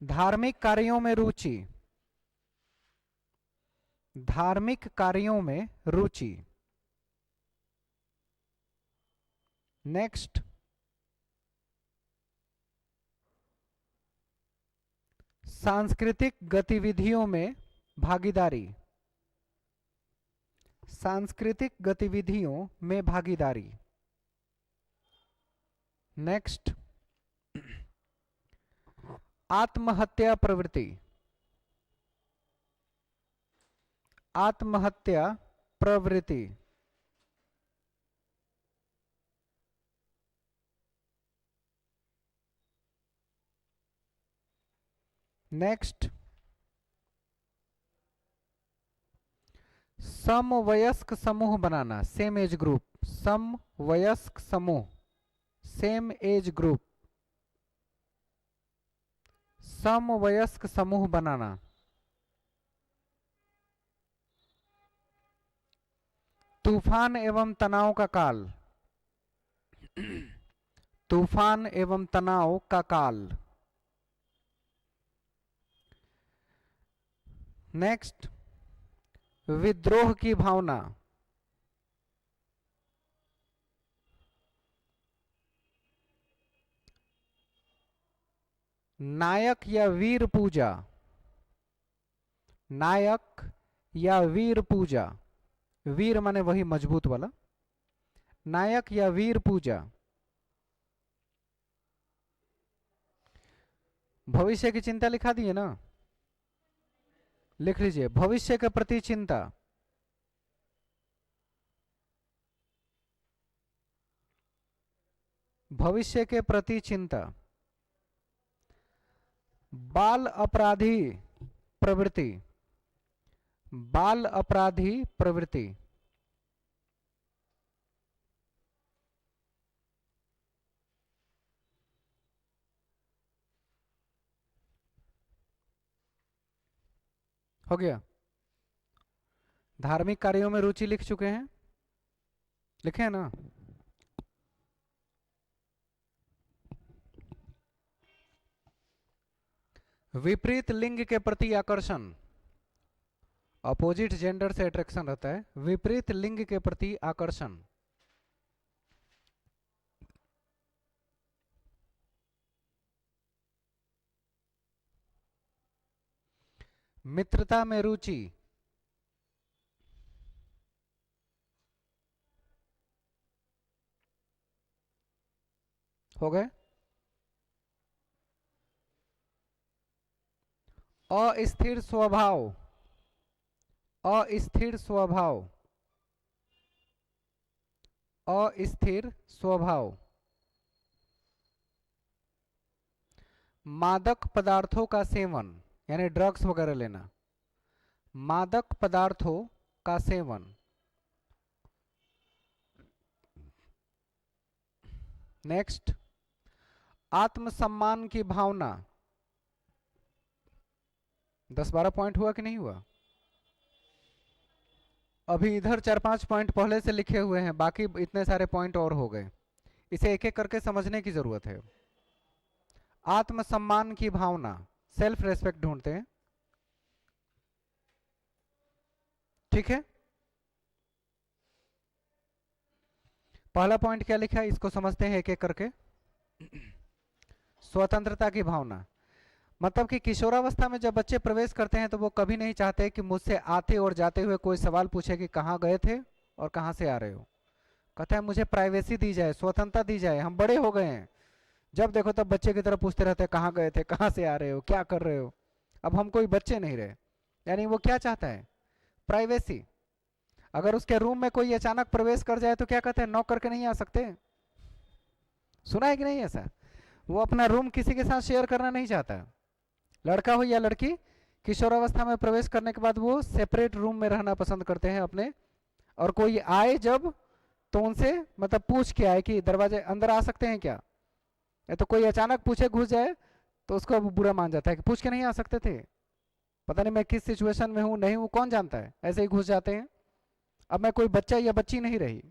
धार्मिक कार्यों में रुचि। धार्मिक कार्यों में रुचि। नेक्स्ट, सांस्कृतिक गतिविधियों में भागीदारी। सांस्कृतिक गतिविधियों में भागीदारी। नेक्स्ट, आत्महत्या प्रवृत्ति। आत्महत्या प्रवृत्ति। नेक्स्ट, समवयस्क समूह बनाना, सेम एज ग्रुप। समवयस्क समूह, सेम एज ग्रुप। समवयस्क समूह बनाना। तूफान एवं तनाव का काल। तूफान एवं तनाव का काल। नेक्स्ट, विद्रोह की भावना। नायक या वीर पूजा। नायक या वीर पूजा। वीर माने वही मजबूत वाला। नायक या वीर पूजा। भविष्य की चिंता लिखा दिए ना, लिख लीजिए भविष्य के प्रति चिंता। भविष्य के प्रति चिंता। बाल अपराधी प्रवृत्ति। बाल अपराधी प्रवृत्ति। हो गया। धार्मिक कार्यों में रुचि लिख चुके हैं, लिखे हैं ना? विपरीत लिंग के प्रति आकर्षण। अपोजिट जेंडर से अट्रैक्शन रहता है। विपरीत लिंग के प्रति आकर्षण। मित्रता में रुचि। हो गए। अस्थिर स्वभाव। अस्थिर स्वभाव। अस्थिर स्वभाव। मादक पदार्थों का सेवन यानी ड्रग्स वगैरह लेना। मादक पदार्थों का सेवन। नेक्स्ट, आत्मसम्मान की भावना। 10-12 पॉइंट हुआ कि नहीं हुआ? अभी इधर 4-5 पॉइंट पहले से लिखे हुए हैं, बाकी इतने सारे पॉइंट और हो गए। इसे एक एक करके समझने की जरूरत है। आत्मसम्मान की भावना, सेल्फ रेस्पेक्ट ढूंढते हैं, ठीक है। पहला पॉइंट क्या लिखा है, इसको समझते हैं एक एक करके। स्वतंत्रता की भावना, मतलब कि किशोरावस्था में जब बच्चे प्रवेश करते हैं तो वो कभी नहीं चाहते कि मुझसे आते और जाते हुए कोई सवाल पूछे कि कहाँ गए थे और कहाँ से आ रहे हो। कहते हैं मुझे प्राइवेसी दी जाए, स्वतंत्रता दी जाए, हम बड़े हो गए हैं। जब देखो तब बच्चे की तरह पूछते रहते हैं कहाँ गए थे, कहाँ से आ रहे हो, क्या कर रहे हो। अब हम कोई बच्चे नहीं रहे। यानी वो क्या चाहता है, प्राइवेसी। अगर उसके रूम में कोई अचानक प्रवेश कर जाए तो क्या कहते हैं, नॉक करके नहीं आ सकते। सुना है कि नहीं ऐसा? वो अपना रूम किसी के साथ शेयर करना नहीं चाहता। लड़का हो या लड़की, किशोरावस्था में प्रवेश करने के बाद वो सेपरेट रूम में रहना पसंद करते हैं अपने। और कोई आए जब तो उनसे मतलब पूछ के आए कि दरवाजे अंदर आ सकते हैं क्या। या तो कोई अचानक पूछे घुस जाए तो उसको बुरा मान जाता है कि पूछ के नहीं आ सकते थे, पता नहीं मैं किस सिचुएशन में हूं नहीं हूं, कौन जानता है, ऐसे ही घुस जाते हैं। अब मैं कोई बच्चा या बच्ची नहीं रही।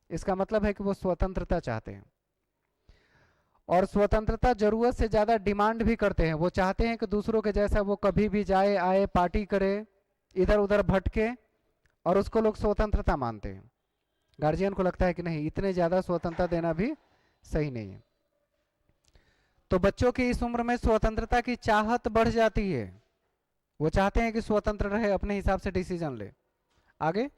इसका मतलब है कि वो स्वतंत्रता चाहते हैं, और स्वतंत्रता जरूरत से ज्यादा डिमांड भी करते हैं। वो चाहते हैं कि दूसरों के जैसा वो कभी भी जाए आए, पार्टी करे, इधर उधर भटके, और उसको लोग स्वतंत्रता मानते हैं। गार्जियन को लगता है कि नहीं, इतने ज्यादा स्वतंत्रता देना भी सही नहीं है। तो बच्चों की इस उम्र में स्वतंत्रता की चाहत बढ़ जाती है। वो चाहते हैं कि स्वतंत्र रहे, अपने हिसाब से डिसीजन ले। आगे,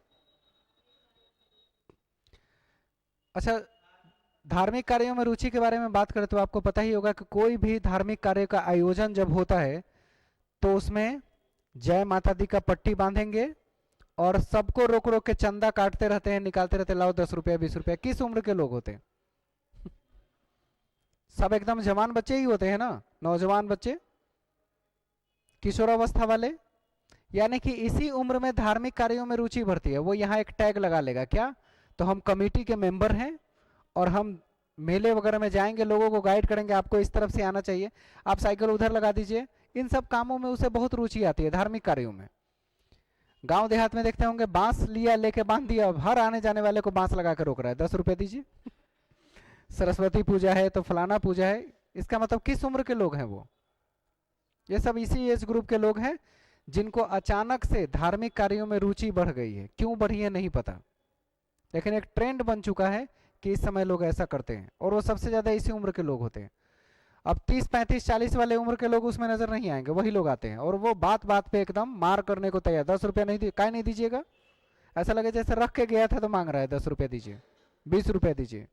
अच्छा, धार्मिक कार्यों में रुचि के बारे में बात करें तो आपको पता ही होगा कि कोई भी धार्मिक कार्य का आयोजन जब होता है तो उसमें जय माता दी का पट्टी बांधेंगे और सबको रोक रोक के चंदा काटते रहते हैं, निकालते रहते हैं, लाओ 10 रुपया 20 रुपया। किस उम्र के लोग होते हैं? सब एकदम जवान बच्चे ही होते हैं ना, नौजवान बच्चे, किशोरावस्था वाले। यानी कि इसी उम्र में धार्मिक कार्यों में रुचि बढ़ती है। वो यहाँ एक टैग लगा लेगा, क्या, तो हम कमेटी के मेंबर हैं और हम मेले वगैरह में जाएंगे, लोगों को गाइड करेंगे, आपको इस तरफ से आना चाहिए, आप साइकिल उधर लगा दीजिए। इन सब कामों में उसे बहुत रुचि आती है, धार्मिक कार्यों में। गांव देहात में देखते होंगे, बांस लिया लेके बांध दिया, हर आने जाने वाले को बांस लगा के रोक रहा है, 10 रुपए दीजिए। सरस्वती पूजा है तो फलाना पूजा है। इसका मतलब किस उम्र के लोग हैं वो? ये सब इसी एज ग्रुप के लोग हैं जिनको अचानक से धार्मिक कार्यों में रुचि बढ़ गई है। क्यों बढ़ी है नहीं पता, लेकिन एक ट्रेंड बन चुका है कि इस समय लोग ऐसा करते हैं, और वो सबसे ज्यादा इसी उम्र के लोग होते हैं। अब 30 35 40 वाले उम्र के लोग उसमें नजर नहीं आएंगे, वही लोग आते हैं और वो बात बात पे एकदम मार करने को तैयार। 10 रुपया नहीं, काय नहीं दीजिएगा, ऐसा लगे जैसे रख के गया था तो मांग रहा है, 10 रुपया दीजिए, 20 रुपया दीजिए।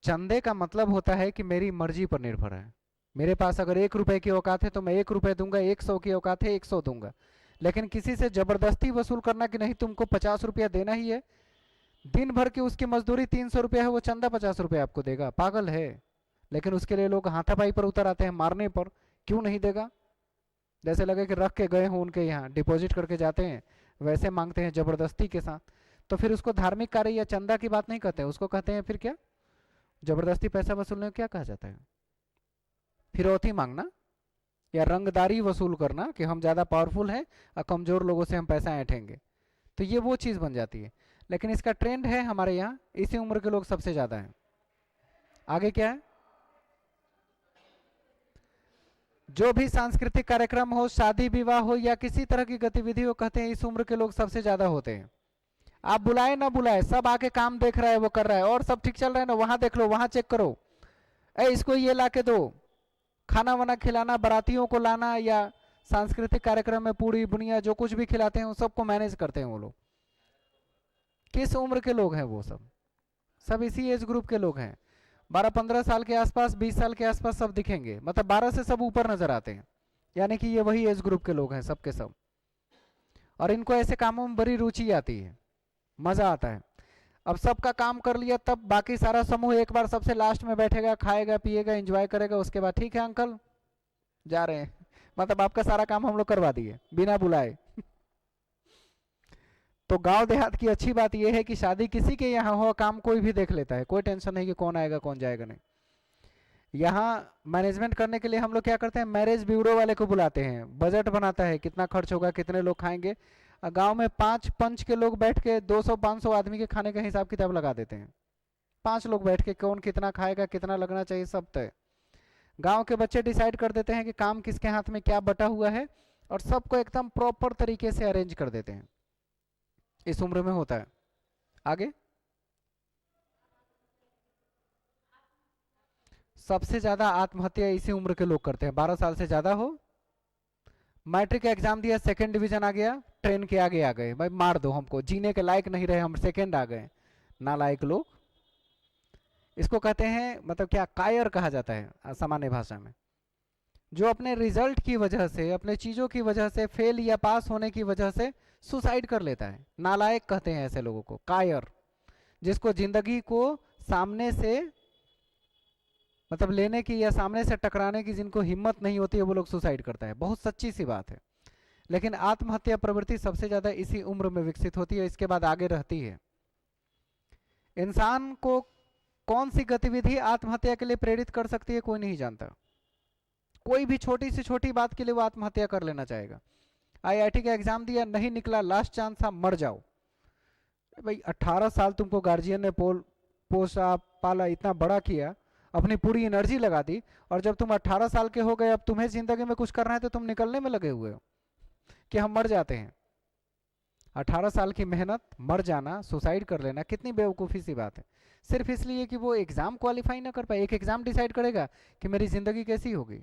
चंदे का मतलब होता है कि मेरी मर्जी पर निर्भर है। मेरे पास अगर 1 रुपए की औकात है तो मैं 1 रुपए दूंगा, 100 की औकात है 100 दूंगा। लेकिन किसी से जबरदस्ती वसूल करना कि नहीं तुमको 50 रुपया देना ही है, दिन भर की उसकी मजदूरी 300 रुपया है, वो चंदा 50 रुपया आपको देगा, पागल है। लेकिन उसके लिए लोग हाथापाई पर उतर आते हैं, मारने पर। क्यों नहीं देगा? जैसे लगे कि रख के गए हों उनके यहाँ, डिपॉजिट करके जाते हैं, वैसे मांगते हैं जबरदस्ती के साथ। तो फिर उसको धार्मिक कार्य या चंदा की बात नहीं कहते, उसको कहते हैं फिर क्या, जबरदस्ती पैसा वसूलने को क्या कहा जाता है, फिरौती मांगना या रंगदारी वसूल करना कि हम ज्यादा पावरफुल हैं और कमजोर लोगों से हम पैसा ऐंठेंगे। तो ये वो चीज बन जाती है। लेकिन इसका ट्रेंड है हमारे यहाँ, इसी उम्र के लोग सबसे ज्यादा हैं। आगे क्या है, जो भी सांस्कृतिक कार्यक्रम हो, शादी विवाह हो या किसी तरह की गतिविधि हो, कहते हैं इस उम्र के लोग सबसे ज्यादा होते हैं। आप बुलाए ना बुलाए, सब आके काम देख रहा है, वो कर रहा है, और सब ठीक चल रहा है ना, वहां देख लो, वहां चेक करो, इसको ये ला के दो। खाना वाना खिलाना, बारातियों को लाना, या सांस्कृतिक कार्यक्रम में पूरी बुनिया जो कुछ भी खिलाते हैं, सबको मैनेज करते हैं वो लोग। किस उम्र के लोग हैं वो सब? सब इसी एज ग्रुप के लोग हैं। 12-15 साल के आसपास, 20 साल के आसपास सब दिखेंगे, मतलब 12 से सब ऊपर नजर आते हैं। यानी कि ये वही एज ग्रुप के लोग हैं सब के सब, और इनको ऐसे कामों में बड़ी रुचि आती है, मजा आता है। अब सबका काम कर लिया, तब बाकी सारा समूह एक बार सबसे लास्ट में बैठेगा, खाएगा पिएगा एंजॉय करेगा, उसके बाद ठीक है अंकल जा रहे हैं, मतलब आपका सारा काम हम लोग करवा दिए बिना बुलाए। तो गांव देहात की अच्छी बात यह है कि शादी किसी के यहाँ हो, काम कोई भी देख लेता है, कोई टेंशन नहीं कि कौन आएगा कौन जाएगा, नहीं। यहाँ मैनेजमेंट करने के लिए हम लोग क्या करते हैं, मैरिज ब्यूरो वाले को बुलाते हैं, बजट बनाता है कितना खर्च होगा, कितने लोग खाएंगे। गांव में 5 पंच के लोग बैठ के 200-500 आदमी के खाने का हिसाब किताब लगा देते हैं। 5 लोग बैठ के कौन कितना खाएगा, कितना लगना चाहिए, सब तय। गांव के बच्चे डिसाइड कर देते हैं कि काम किसके हाथ में क्या बटा हुआ है, और सबको एकदम प्रॉपर तरीके से अरेंज कर देते हैं। इस उम्र में होता है। आगे सबसे ज्यादा आत्महत्या इसी उम्र के लोग करते हैं, 12 साल से ज्यादा हो, मैट्रिक एग्जाम दिया, सेकंड डिवीजन आ गया, ट्रेन के आगे आ गए, भाई मार दो हमको, जीने के लायक नहीं रहे हम, सेकंड आ गए, नालायक लोग। इसको कहते हैं, मतलब क्या, कायर कहा जाता है सामान्य भाषा में। जो अपने रिजल्ट की वजह से, अपने चीजों की वजह से, फेल या पास होने की वजह से सुसाइड कर लेता है, नालायक कहते हैं ऐसे लोगों को, कायर। जिसको जिंदगी को सामने से मतलब लेने की या सामने से टकराने की जिनको हिम्मत नहीं होती है, वो लोग सुसाइड करता है। बहुत सच्ची सी बात है। लेकिन आत्महत्या प्रवृत्ति सबसे ज्यादा इसी उम्र में विकसित होती है, इसके बाद आगे रहती है। इंसान को कौन सी गतिविधि आत्महत्या के लिए प्रेरित कर सकती है, कोई नहीं जानता। कोई भी छोटी से छोटी बात के लिए वो आत्महत्या कर लेना चाहेगा। आईआईटी का एग्जाम दिया, नहीं निकला, लास्ट चांस था, मर जाओ। भाई 18 साल तुमको गार्जियन ने पोसा पाला, इतना बड़ा किया, अपनी पूरी एनर्जी लगा दी, और जब तुम 18 साल के हो गए, अब तुम्हें जिंदगी में कुछ करना है तो तुम निकलने में लगे हुए हो कि हम मर जाते हैं। 18 साल की मेहनत, मर जाना, सुसाइड कर लेना, कितनी बेवकूफ़ी सी बात है। सिर्फ इसलिए कि वो एग्जाम क्वालिफाई ना कर पाए। एक एग्जाम डिसाइड करेगा कि मेरी जिंदगी कैसी होगी।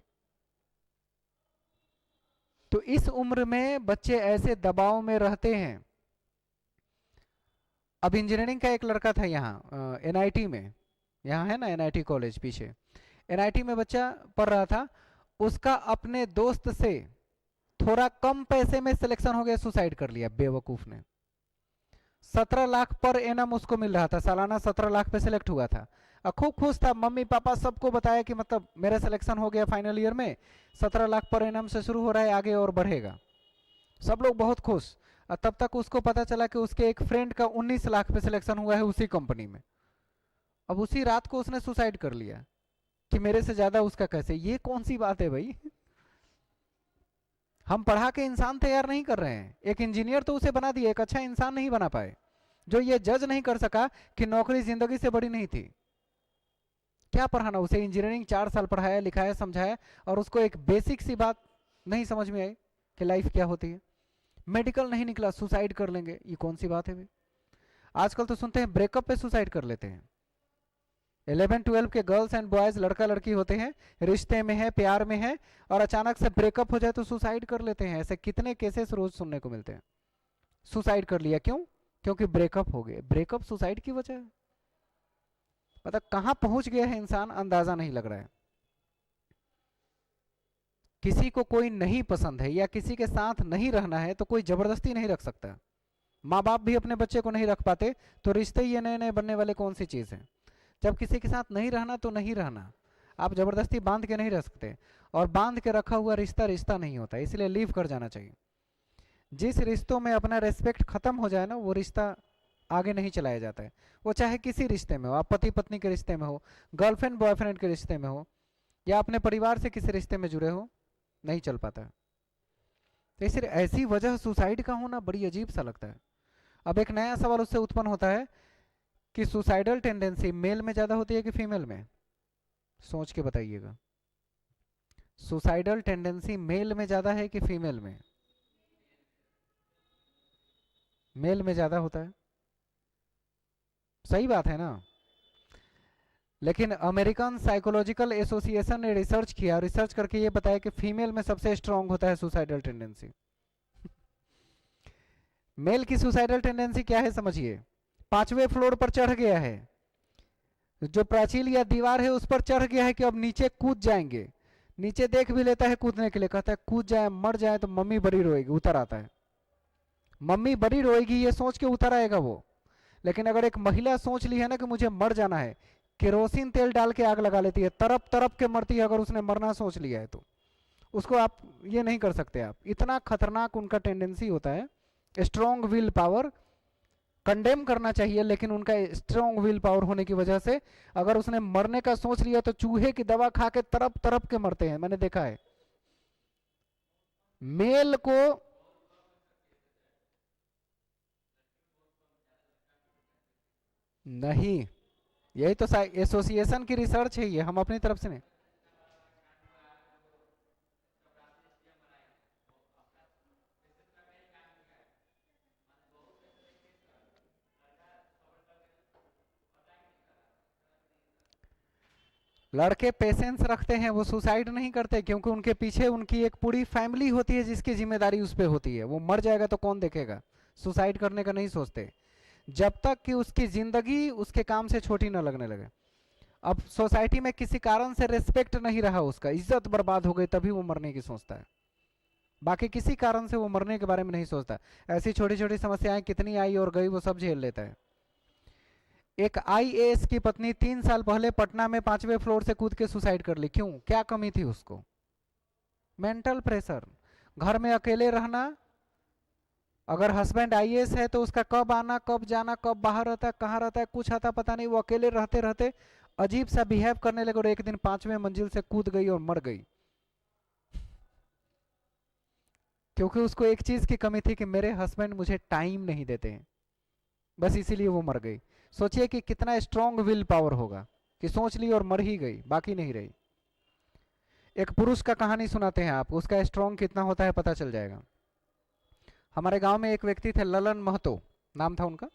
तो इस उम्र में बच्चे ऐसे दबाव में रहते हैं। अब इंजीनियरिंग का एक लड़का था यहाँ एनआईटी में, यहाँ है ना एनआईटी कॉलेज पीछे, एनआईटी में बच्चा पढ़ रहा था, उसका अपने दोस्त से थोड़ा कम पैसे में सिलेक्शन हो गया, सुसाइड कर लिया बेवकूफ ने। 17 लाख पर एनम उसको मिल रहा था, सालाना 17 लाख पे सिलेक्ट हुआ था, और खूब खुश था, मम्मी पापा सबको बताया कि मतलब मेरा सिलेक्शन हो गया फाइनल ईयर में, 17 लाख पर एनम से शुरू हो रहा है, आगे और बढ़ेगा, सब लोग बहुत खुश। और तब तक उसको पता चला कि उसके एक फ्रेंड का 19 लाख पे सिलेक्शन हुआ है उसी कंपनी में। अब उसी रात को उसने सुसाइड कर लिया कि मेरे से ज्यादा उसका कैसे। ये कौन सी बात है भाई? हम पढ़ा के इंसान तैयार नहीं कर रहे हैं। एक इंजीनियर तो उसे बना दिए, एक अच्छा इंसान नहीं बना पाए। जो ये जज नहीं कर सका कि नौकरी जिंदगी से बड़ी नहीं थी, क्या पढ़ाना उसे? इंजीनियरिंग 4 साल पढ़ाया, लिखाया, समझाया, और उसको एक बेसिक सी बात नहीं समझ में आई कि लाइफ क्या होती है। मेडिकल नहीं निकला, सुसाइड कर लेंगे, ये कौन सी बात है भाई? आजकल तो सुनते हैं ब्रेकअप पे सुसाइड कर लेते हैं। 11-12 के गर्ल्स एंड बॉयज, लड़का लड़की होते हैं, रिश्ते में है, प्यार में है, और अचानक से ब्रेकअप हो जाए तो सुसाइड कर लेते हैं। ऐसे कितने केसेस रोज सुनने को मिलते हैं। सुसाइड कर लिया, क्यों? क्योंकि ब्रेकअप हो गए। ब्रेकअप सुसाइड की वजह है। मतलब कहां पहुंच गया है इंसान, अंदाजा नहीं लग रहा है। किसी को कोई नहीं पसंद है या किसी के साथ नहीं रहना है तो कोई जबरदस्ती नहीं रख सकता। माँ बाप भी अपने बच्चे को नहीं रख पाते, तो रिश्ते ये नए नए बनने वाले कौन सी चीज है? जब किसी के साथ नहीं रहना तो नहीं रहना, आप जबरदस्ती बांध के नहीं रख सकते। और बांध के रखा हुआ रिश्ता रिश्ता नहीं होता, इसलिए लीव कर जाना चाहिए। जिस रिश्तों में अपना रेस्पेक्ट खत्म हो जाए ना, वो रिश्ता आगे नहीं चलाया जाता है। वो चाहे किसी रिश्ते में हो, आप पति पत्नी के रिश्ते में हो, गर्लफ्रेंड बॉयफ्रेंड के रिश्ते में हो, या अपने परिवार से किसी रिश्ते में जुड़े हो, नहीं चल पाता। तो इसलिए ऐसी वजह सुसाइड का होना बड़ी अजीब सा लगता है। अब एक नया सवाल उससे उत्पन्न होता है कि सुसाइडल टेंडेंसी मेल में ज्यादा होती है कि फीमेल में? सोच के बताइएगा। सुसाइडल टेंडेंसी मेल में ज्यादा है कि फीमेल में? मेल में ज्यादा होता है। सही बात है ना? लेकिन अमेरिकन साइकोलॉजिकल एसोसिएशन ने रिसर्च किया, रिसर्च करके ये बताया कि फीमेल में सबसे स्ट्रांग होता है सुसाइडल टेंडेंसी। मेल की सुसाइडल टेंडेंसी क्या है समझिए। 5वें फ्लोर पर चढ़ गया है, जो प्राचीर या दीवार है उस पर चढ़ गया है कि अब नीचे कूद जाएंगे, नीचे देख भी लेता है कूदने के लिए, कहता है कूद जाए, मर जाए तो मम्मी बड़ी रोएगी, उतर आता है। मम्मी बड़ी रोएगी ये सोच के उतर आएगा वो। लेकिन अगर एक महिला सोच ली है ना कि मुझे मर जाना है, केरोसिन तेल डाल के आग लगा लेती है, तरप तरप के मरती है। अगर उसने मरना सोच लिया है तो उसको आप ये नहीं कर सकते। आप इतना खतरनाक उनका टेंडेंसी होता है, स्ट्रॉन्ग विल पावर, कंडेम करना चाहिए, लेकिन उनका स्ट्रॉन्ग विल पावर होने की वजह से अगर उसने मरने का सोच लिया तो चूहे की दवा खा के तरप तरप के मरते हैं, मैंने देखा है। मेल को नहीं, यही तो एसोसिएशन की रिसर्च है, ये हम अपनी तरफ से नहीं। लड़के पेशेंस रखते हैं, वो सुसाइड नहीं करते, क्योंकि उनके पीछे उनकी एक पूरी फैमिली होती है जिसकी जिम्मेदारी उस पर होती है। वो मर जाएगा तो कौन देखेगा, सुसाइड करने का नहीं सोचते जब तक कि उसकी जिंदगी उसके काम से छोटी न लगने लगे। अब सोसाइटी में किसी कारण से रेस्पेक्ट नहीं रहा, उसका इज्जत बर्बाद हो गई, तभी वो मरने की सोचता है, बाकी किसी कारण से वो मरने के बारे में नहीं सोचता। ऐसी छोटी छोटी समस्याएं कितनी आई और गई, वो सब झेल लेता है। एक आईएएस की पत्नी 3 साल पहले पटना में 5वें फ्लोर से कूद के सुसाइड कर ली। क्यों, क्या कमी थी उसको? मेंटल प्रेशर, घर में अकेले रहना। अगर हस्बैंड आईएएस है तो उसका कब आना, कब जाना, कब बाहर रहता है, कहाँ रहता है, कुछ आता पता नहीं। वो अकेले रहते रहते अजीब सा बिहेव करने लगे और एक दिन 5वें मंजिल से कूद गई और मर गई, क्योंकि उसको एक चीज की कमी थी कि मेरे हस्बैंड मुझे टाइम नहीं देते हैं, बस इसीलिए वो मर गई। सोचिए कि कितना स्ट्रांग विल पावर होगा कि सोच ली और मर ही गई, बाकी नहीं रही। एक पुरुष का कहानी सुनाते हैं आप, उसका स्ट्रांग कितना होता है पता चल जाएगा। हमारे गांव में एक व्यक्ति थे, ललन महतो नाम था उनका,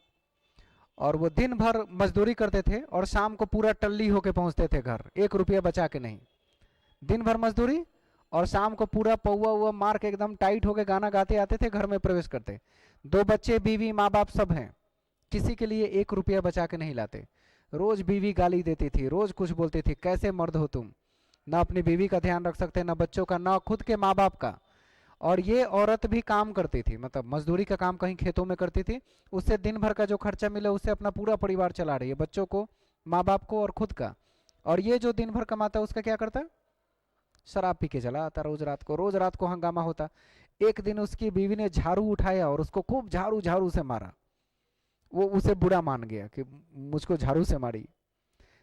और वो दिन भर मजदूरी करते थे और शाम को पूरा टल्ली होके पहुंचते थे घर, 1 रुपया बचा के नहीं। दिन भर मजदूरी और शाम को पूरा पौवा हुआ मार के एकदम टाइट होके गाना गाते आते थे, घर में प्रवेश करते। 2 बच्चे, बीवी, माँ बाप सब हैं, किसी के लिए 1 रुपया बचा के नहीं लाते। रोज बीवी गाली देती थी, रोज कुछ बोलती थी, कैसे मर्द हो तुम, ना अपनी बीवी का ध्यान रख सकते, ना बच्चों का, ना खुद के माँ बाप का। और ये औरत भी काम करती थी, मतलब मजदूरी का काम कहीं खेतों में करती थी, उससे दिन भर का जो खर्चा मिले उससे अपना पूरा परिवार चला रही है, बच्चों को, माँ बाप को और खुद का। और ये जो दिन भर कमाता है उसका क्या करता है, शराब पी के चला आता, रोज रात को हंगामा होता। एक दिन उसकी बीवी ने झाड़ू उठाया और उसको खूब झाड़ू झाड़ू से मारा। वो उसे बुरा मान गया कि मुझको झाड़ू से मारी।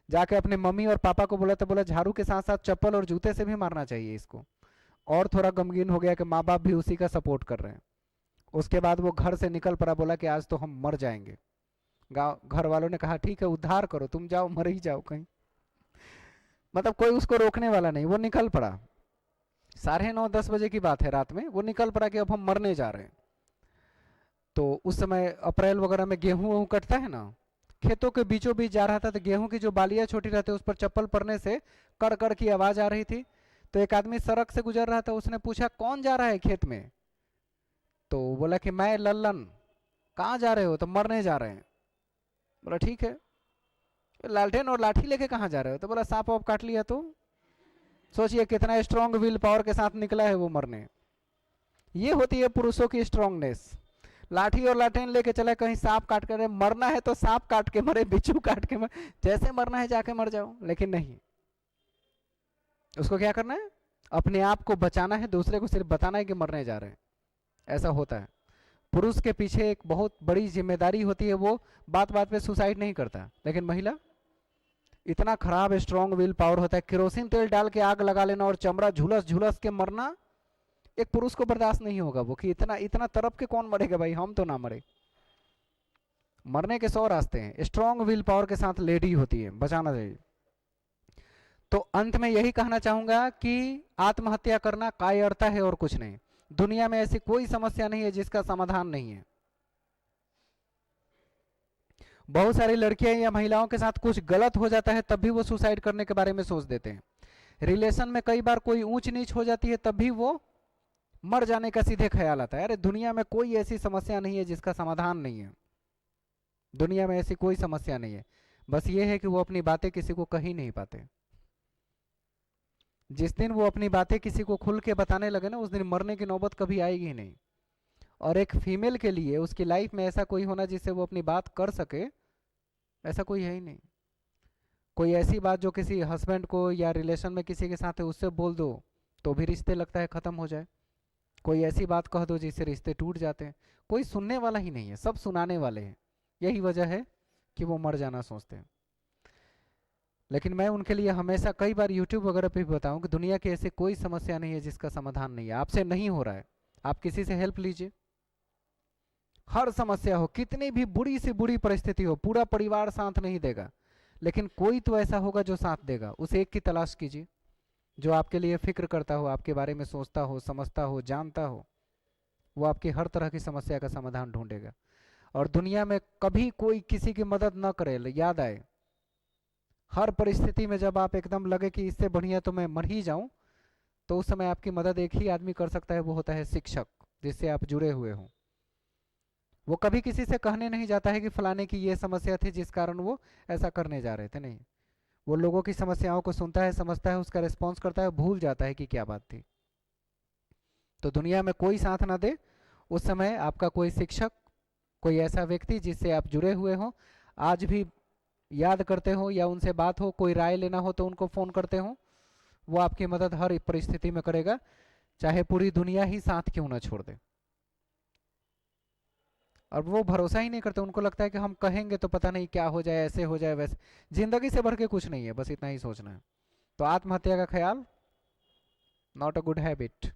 जाके अपने मम्मी और पापा को बोला तो बोला झाड़ू के साथ साथ चप्पल और जूते से भी मारना चाहिए इसको। और थोड़ा गमगीन हो गया कि माँ बाप भी उसी का सपोर्ट कर रहे हैं। उसके बाद वो घर से निकल पड़ा, बोला कि आज तो हम मर जाएंगे। गाँव घर वालों ने कहा ठीक है उद्धार करो, तुम जाओ, मर ही जाओ कहीं। मतलब कोई उसको रोकने वाला नहीं, वो निकल पड़ा। 9:30-10 बजे की बात है, रात में वो निकल पड़ा कि अब हम मरने जा रहे हैं। तो उस समय अप्रैल वगैरह में गेहूं वहूं कटता है ना, खेतों के बीचों बीच जा रहा था, तो गेहूं की जो बालियां छोटी रहती है उस पर चप्पल पड़ने से कड़ कड़ की आवाज आ रही थी। तो एक आदमी सड़क से गुजर रहा था, उसने पूछा कौन जा रहा है खेत में? तो बोला कि मैं लल्लन। कहाँ जा रहे हो? तो मरने जा रहे हैं। बोला ठीक है, लालटेन और लाठी लेके कहाँ जा रहे हो? तो बोला सांप वाप काट लिया तो। सोचिए कितना स्ट्रांग विल पावर के साथ निकला है वो मरने। ये होती है पुरुषों की स्ट्रांगनेस। लाठी और लाठेन लेके चला, कहीं सांप काट कर, मरना है तो सांप काट के मरे, बिच्छू काट के मरे, जैसे मरना है जाके मर जाओ। लेकिन नहीं, उसको क्या करना है, अपने आप को बचाना है, दूसरे को सिर्फ बताना है कि मरने जा रहे हैं। ऐसा होता है। पुरुष के पीछे एक बहुत बड़ी जिम्मेदारी होती है, वो बात बात पे सुसाइड नहीं करता। लेकिन महिला, इतना खराब स्ट्रांग विल पावर होता है, केरोसिन तेल डाल के आग लगा लेना और चमड़ा झुलस झुलस के मरना, एक पुरुष को बर्दाश्त नहीं होगा। वो कि इतना इतना तरफ के कौन मरेगा भाई, हम तो ना मरे। मरने के 100 रास्ते हैं, स्ट्रांग विल पावर के साथ लेडी होती है, बचाना चाहिए। तो अंत में यही कहना चाहूंगा कि आत्महत्या करना कायरता है और कुछ नहीं। दुनिया में ऐसी कोई समस्या नहीं है जिसका समाधान नहीं है। बहुत सारी लड़कियां या महिलाओं के साथ कुछ गलत हो जाता है तब भी वो सुसाइड करने के बारे में सोच देते हैं। रिलेशन में कई बार कोई ऊंच नीच हो जाती है तब भी वो मर जाने का सीधे ख्याल आता है। अरे दुनिया में कोई ऐसी समस्या नहीं है जिसका समाधान नहीं है। दुनिया में ऐसी कोई समस्या नहीं है, बस ये है कि वो अपनी बातें किसी को कह ही नहीं पाते। जिस दिन वो अपनी बातें किसी को खुल के बताने लगे ना, उस दिन मरने की नौबत कभी आएगी ही नहीं। और एक फीमेल के लिए उसकी लाइफ में ऐसा कोई होना जिससे वो अपनी बात कर सके, ऐसा कोई है ही नहीं। कोई ऐसी बात जो किसी हस्बैंड को या रिलेशन में किसी के साथ है उससे बोल दो तो भी रिश्ते लगता है खत्म हो जाए। कोई ऐसी बात कह दो जिससे रिश्ते टूट जाते हैं। कोई सुनने वाला ही नहीं है, सब सुनाने वाले हैं। यही वजह है कि वो मर जाना सोचते हैं। लेकिन मैं उनके लिए हमेशा कई बार यूट्यूब वगैरह पे भी बताऊं कि दुनिया की ऐसी कोई समस्या नहीं है जिसका समाधान नहीं है। आपसे नहीं हो रहा है, आप किसी से हेल्प लीजिए। हर समस्या हो, कितनी भी बुरी से बुरी परिस्थिति हो, पूरा परिवार साथ नहीं देगा, लेकिन कोई तो ऐसा होगा जो साथ देगा। उस एक की तलाश कीजिए जो आपके लिए फिक्र करता हो, आपके बारे में सोचता हो, समझता हो, जानता हो। वो आपकी हर तरह की समस्या का समाधान ढूंढेगा। और दुनिया में कभी कोई किसी की मदद न करे, याद आए, हर परिस्थिति में जब आप एकदम लगे कि इससे बढ़िया तो मैं मर ही जाऊं, तो उस समय आपकी मदद एक ही आदमी कर सकता है, वो होता है शिक्षक, जिससे आप जुड़े हुए हों। वो कभी किसी से कहने नहीं जाता है कि फलाने की ये समस्या थी जिस कारण वो ऐसा करने जा रहे थे, नहीं। वो लोगों की समस्याओं को सुनता है, समझता है, उसका रिस्पॉन्स करता है, भूल जाता है कि क्या बात थी। तो दुनिया में कोई साथ ना दे, उस समय आपका कोई शिक्षक, कोई ऐसा व्यक्ति जिससे आप जुड़े हुए हो, आज भी याद करते हो या उनसे बात हो, कोई राय लेना हो तो उनको फ़ोन करते हो, वो आपकी मदद हर परिस्थिति में करेगा, चाहे पूरी दुनिया ही साथ क्यों ना छोड़ दे। और वो भरोसा ही नहीं करते, उनको लगता है कि हम कहेंगे तो पता नहीं क्या हो जाए, ऐसे हो जाए, वैसे। जिंदगी से बढ़ के कुछ नहीं है, बस इतना ही सोचना है। तो आत्महत्या का ख्याल not a good habit.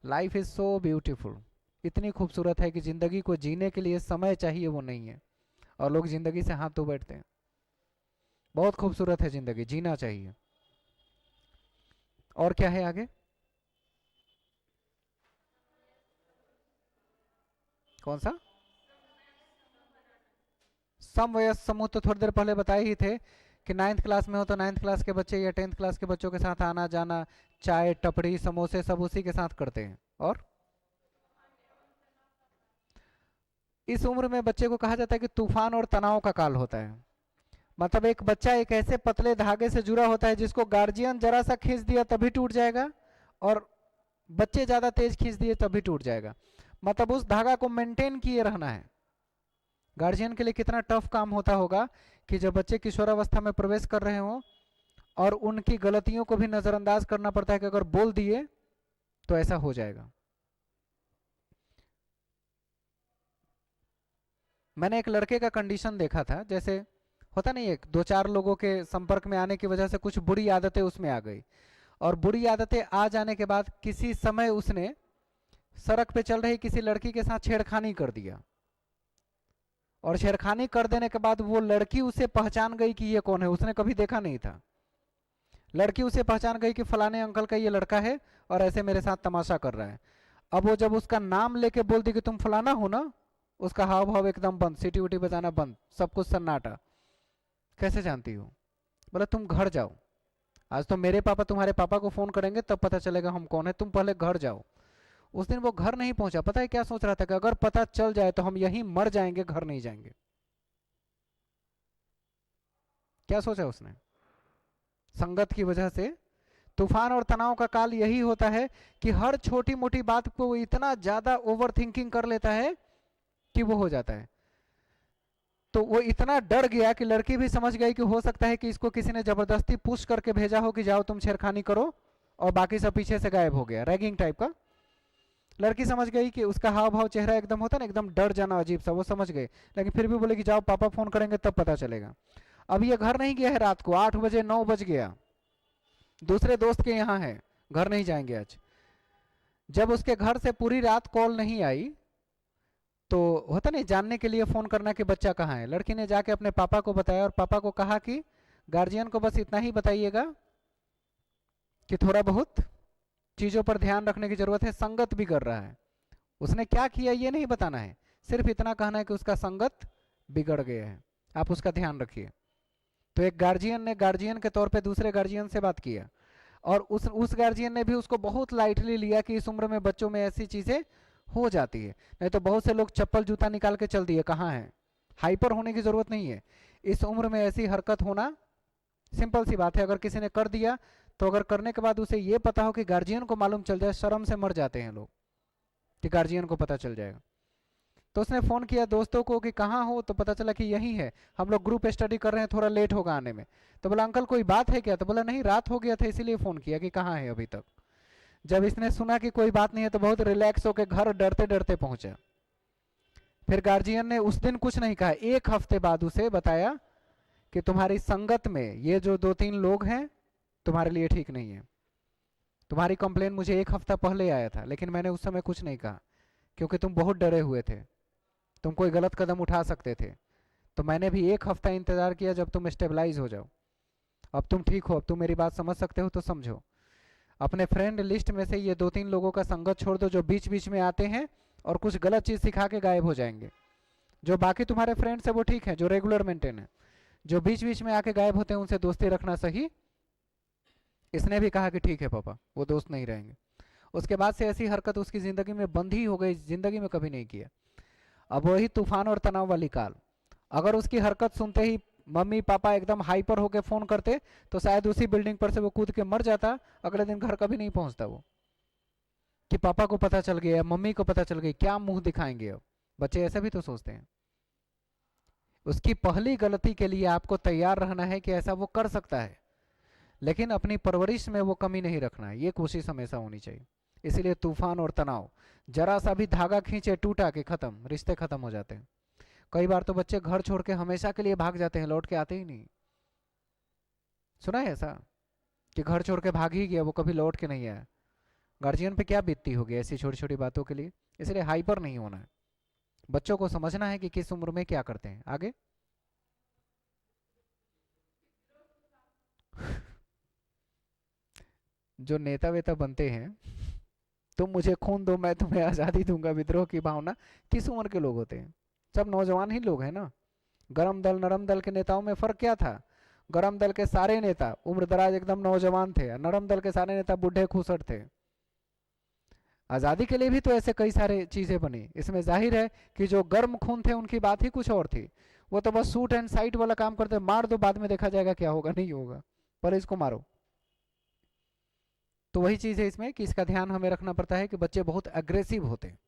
Life is so beautiful, इतनी खूबसूरत है कि जिंदगी को जीने के लिए समय चाहिए, वो नहीं है। और लोग जिंदगी से हाथ धो बैठते हैं। बहुत खूबसूरत है जिंदगी, जीना चाहिए। और क्या है आगे? कौन सा? समवयस्क समूह तो थोड़ी देर पहले बताए ही थे कि 9th क्लास में हो तो 9th क्लास के बच्चे या 10th क्लास के बच्चों के साथ आना जाना, चाय टपड़ी समोसे सब उसी के साथ करते हैं। और इस उम्र में बच्चे को कहा जाता है कि तूफान और तनाव का काल होता है। मतलब एक बच्चा एक ऐसे पतले धागे से जुड़ा होता है जिसको गार्जियन जरा सा खींच दिया तभी टूट जाएगा, और बच्चे ज्यादा तेज खींच दिए तभी टूट जाएगा। मतलब उस धागा को मेंटेन किए रहना है। गार्जियन के लिए कितना टफ काम होता होगा कि जब बच्चे किशोरावस्था में प्रवेश कर रहे हों और उनकी गलतियों को भी नजरअंदाज करना पड़ता है कि अगर बोल दिए तो ऐसा हो जाएगा। मैंने एक लड़के का कंडीशन देखा था, जैसे होता नहीं, एक दो चार लोगों के संपर्क में आने की वजह से कुछ बुरी आदतें उसमें आ गई, और बुरी आदतें आ जाने के बाद किसी समय उसने सड़क पे चल रही किसी लड़की के साथ छेड़खानी कर दिया, और छेड़खानी कर देने के बाद वो लड़की उसे पहचान गई कि ये कौन है, उसने कभी देखा नहीं था। लड़की उसे पहचान गई कि फलाने अंकल का ये लड़का है और ऐसे मेरे साथ तमाशा कर रहा है। अब वो जब उसका नाम लेके बोलती कि तुम फलाना हो ना, उसका हाव भाव एकदम बंद, सीटी उटी बजाना बंद, सब कुछ सन्नाटा। कैसे जानती हो? बोला तुम घर जाओ, आज तो मेरे पापा तुम्हारे पापा को फोन करेंगे तब पता चलेगा हम कौन है, तुम पहले घर जाओ। उस दिन वो घर नहीं पहुंचा। पता है क्या सोच रहा था कि अगर पता चल जाए तो हम यहीं मर जाएंगे, घर नहीं जाएंगे। क्या सोचा उसने? संगत की वजह से। तूफान और तनाव का काल यही होता है कि हर छोटी मोटी बात को वो इतना ज्यादा ओवर थिंकिंग कर लेता है कि वो हो जाता है। तो वो इतना डर गया कि लड़की भी समझ गई कि हो सकता है कि इसको किसी ने जबरदस्ती पुश करके भेजा हो कि जाओ तुम छेड़खानी करो, और बाकी सब पीछे से गायब हो गया, रैगिंग टाइप का। लड़की समझ गई कि उसका हाव भाव चेहरा एकदम होता ना, एकदम डर जाना अजीब सा, वो समझ गए। लेकिन फिर भी बोले कि जाओ पापा फोन करेंगे तब पता चलेगा। अब ये घर नहीं गया है, रात को 8 बजे 9 बज गया, दूसरे दोस्त के यहाँ है, घर नहीं जाएंगे आज। जब उसके घर से पूरी रात कॉल नहीं आई तो होता नहीं जानने के लिए फोन करना कि बच्चा कहाँ है, लड़की ने जाके अपने पापा को बताया और पापा को कहा कि गार्जियन को बस इतना ही बताइएगा कि थोड़ा बहुत चीजों पर ध्यान रखने की जरूरत है, संगत भी कर रहा है। उसने क्या किया ये नहीं बताना है, सिर्फ इतना कहना है कि उसका संगत बिगड़ गया है, आप उसका ध्यान रखिए। तो एक गार्जियन ने गार्जियन के तौर पे दूसरे गार्जियन से बात किया, और उस गार्जियन ने भी उसको बहुत लाइटली लिया कि इस उम्र में बच्चों में ऐसी चीजें हो जाती है। नहीं तो बहुत से लोग चप्पल जूता निकाल के चल दिए, कहाँ है? हाइपर होने की जरूरत नहीं है, इस उम्र में ऐसी हरकत होना सिंपल सी बात है। अगर किसी ने कर दिया तो अगर करने के बाद उसे ये पता हो कि गार्जियन को मालूम चल जाए, शर्म से मर जाते हैं लोग कि गार्जियन को पता चल जाएगा। तो उसने फोन किया दोस्तों को कि कहाँ हो, तो पता चला कि यही है, हम लोग ग्रुप स्टडी कर रहे हैं, थोड़ा लेट होगा आने में। तो बोला अंकल कोई बात है क्या? तो बोला नहीं, रात हो गया था इसीलिए फोन किया कि कहाँ है अभी तक। जब इसने सुना कि कोई बात नहीं है तो बहुत रिलैक्स होकर घर डरते डरते पहुंचा। फिर गार्जियन ने उस दिन कुछ नहीं कहा, एक हफ्ते बाद उसे बताया कि तुम्हारी संगत में ये जो 2-3 लोग हैं तुम्हारे लिए ठीक नहीं है। तुम्हारी कंप्लेन मुझे एक हफ्ता पहले आया था, लेकिन मैंने उस समय कुछ नहीं कहा क्योंकि तुम बहुत डरे हुए थे, तुम कोई गलत कदम उठा सकते थे। तो मैंने भी एक हफ्ता इंतजार किया जब तुम स्टेबलाइज हो जाओ। अब तुम ठीक हो, अब तुम मेरी बात समझ सकते हो तो समझो। अपने फ्रेंड लिस्ट में से ये 2-3 लोगों का संगत छोड़ दो जो बीच बीच में आते हैं और कुछ गलत चीज सिखा के गायब हो जाएंगे। जो बाकी तुम्हारे फ्रेंड्स है वो ठीक है, जो रेगुलर मेंटेन है। जो बीच बीच में आके गायब होते हैं उनसे दोस्ती रखना सही। इसने भी कहा कि ठीक है पापा, वो दोस्त नहीं रहेंगे। उसके बाद से ऐसी हरकत उसकी जिंदगी में बंद ही हो गई, जिंदगी में कभी नहीं किया। अब वही तूफान और तनाव वाली काल, अगर उसकी हरकत सुनते ही मम्मी पापा एकदम हाइपर होके फोन करते तो शायद उसी बिल्डिंग पर से वो कूद के मर जाता, अगले दिन घर कभी नहीं पहुंचता वो। कि पापा को पता चल गया, मम्मी को पता चल गई, क्या मुंह दिखाएंगे अब। बच्चे ऐसे भी तो सोचते हैं। उसकी पहली गलती के लिए आपको तैयार रहना है कि ऐसा वो कर सकता है, लेकिन अपनी परवरिश में वो कमी नहीं रखना है, ये कोशिश हमेशा होनी चाहिए। इसीलिए तूफान और तनाव, जरा सा भी धागा खींचे टूटा कि खत्म, रिश्ते खत्म हो जाते हैं। कई बार तो बच्चे घर छोड़ के हमेशा के लिए भाग जाते हैं, लौट के आते ही नहीं। सुना है ऐसा कि घर छोड़ के भाग ही गया, वो कभी लौट के नहीं आया। गार्जियन पे क्या बीतती होगी ऐसी छोटी छोटी बातों के लिए। इसलिए हाइपर नहीं होना है, बच्चों को समझना है कि किस उम्र में क्या करते हैं। आगे जो नेता वेता बनते हैं, तुम मुझे खून दो मैं तुम्हें आजादी दूंगा, विद्रोह की भावना किस उम्र के लोग होते हैं? सब नौजवान ही लोग हैं ना। गरम दल नरम दल के नेताओं में फर्क क्या था? गरम दल के सारे नेता उम्रदराज एकदम नौजवान थे, नरम दल के सारे नेता बूढ़े खूसट थे। आजादी के लिए भी तो ऐसे कई सारे चीजें बनी। इसमें जाहिर है कि जो गर्म खून थे उनकी बात ही कुछ और थी। वो तो बस सूट एंड साइट वाला काम करते, मार दो बाद में देखा जाएगा क्या होगा, नहीं होगा, पर इसको मारो। तो वही चीज है इसमें कि इसका ध्यान हमें रखना पड़ता है कि बच्चे बहुत अग्रेसिव होते हैं,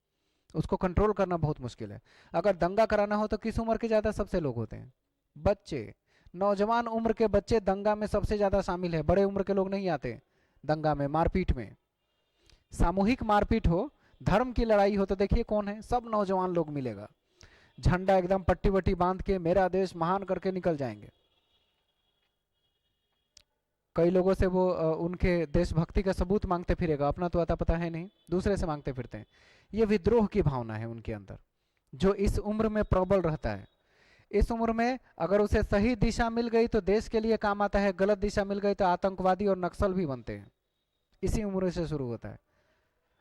उसको कंट्रोल करना बहुत मुश्किल है। अगर दंगा कराना हो तो किस उम्र के ज्यादा सबसे लोग होते हैं? बच्चे। नौजवान उम्र के बच्चे दंगा में सबसे ज्यादा शामिल है, बड़े उम्र के लोग नहीं आते दंगा में, मारपीट में। सामूहिक मारपीट हो, धर्म की लड़ाई हो तो देखिए कौन है, सब नौजवान लोग मिलेगा, झंडा एकदम पट्टी वट्टी बांध के मेरा देश महान करके निकल जाएंगे। कई लोगों से वो उनके देशभक्ति का सबूत मांगते फिरेगा, अपना तो आता पता है नहीं, दूसरे से मांगते फिरते हैं। ये विद्रोह की भावना है उनके अंदर, जो इस उम्र में प्रबल रहता है। इस उम्र में अगर उसे सही दिशा मिल गई तो देश के लिए काम आता है, गलत दिशा मिल गई तो आतंकवादी और नक्सल भी बनते हैं। इसी उम्र से शुरू होता है।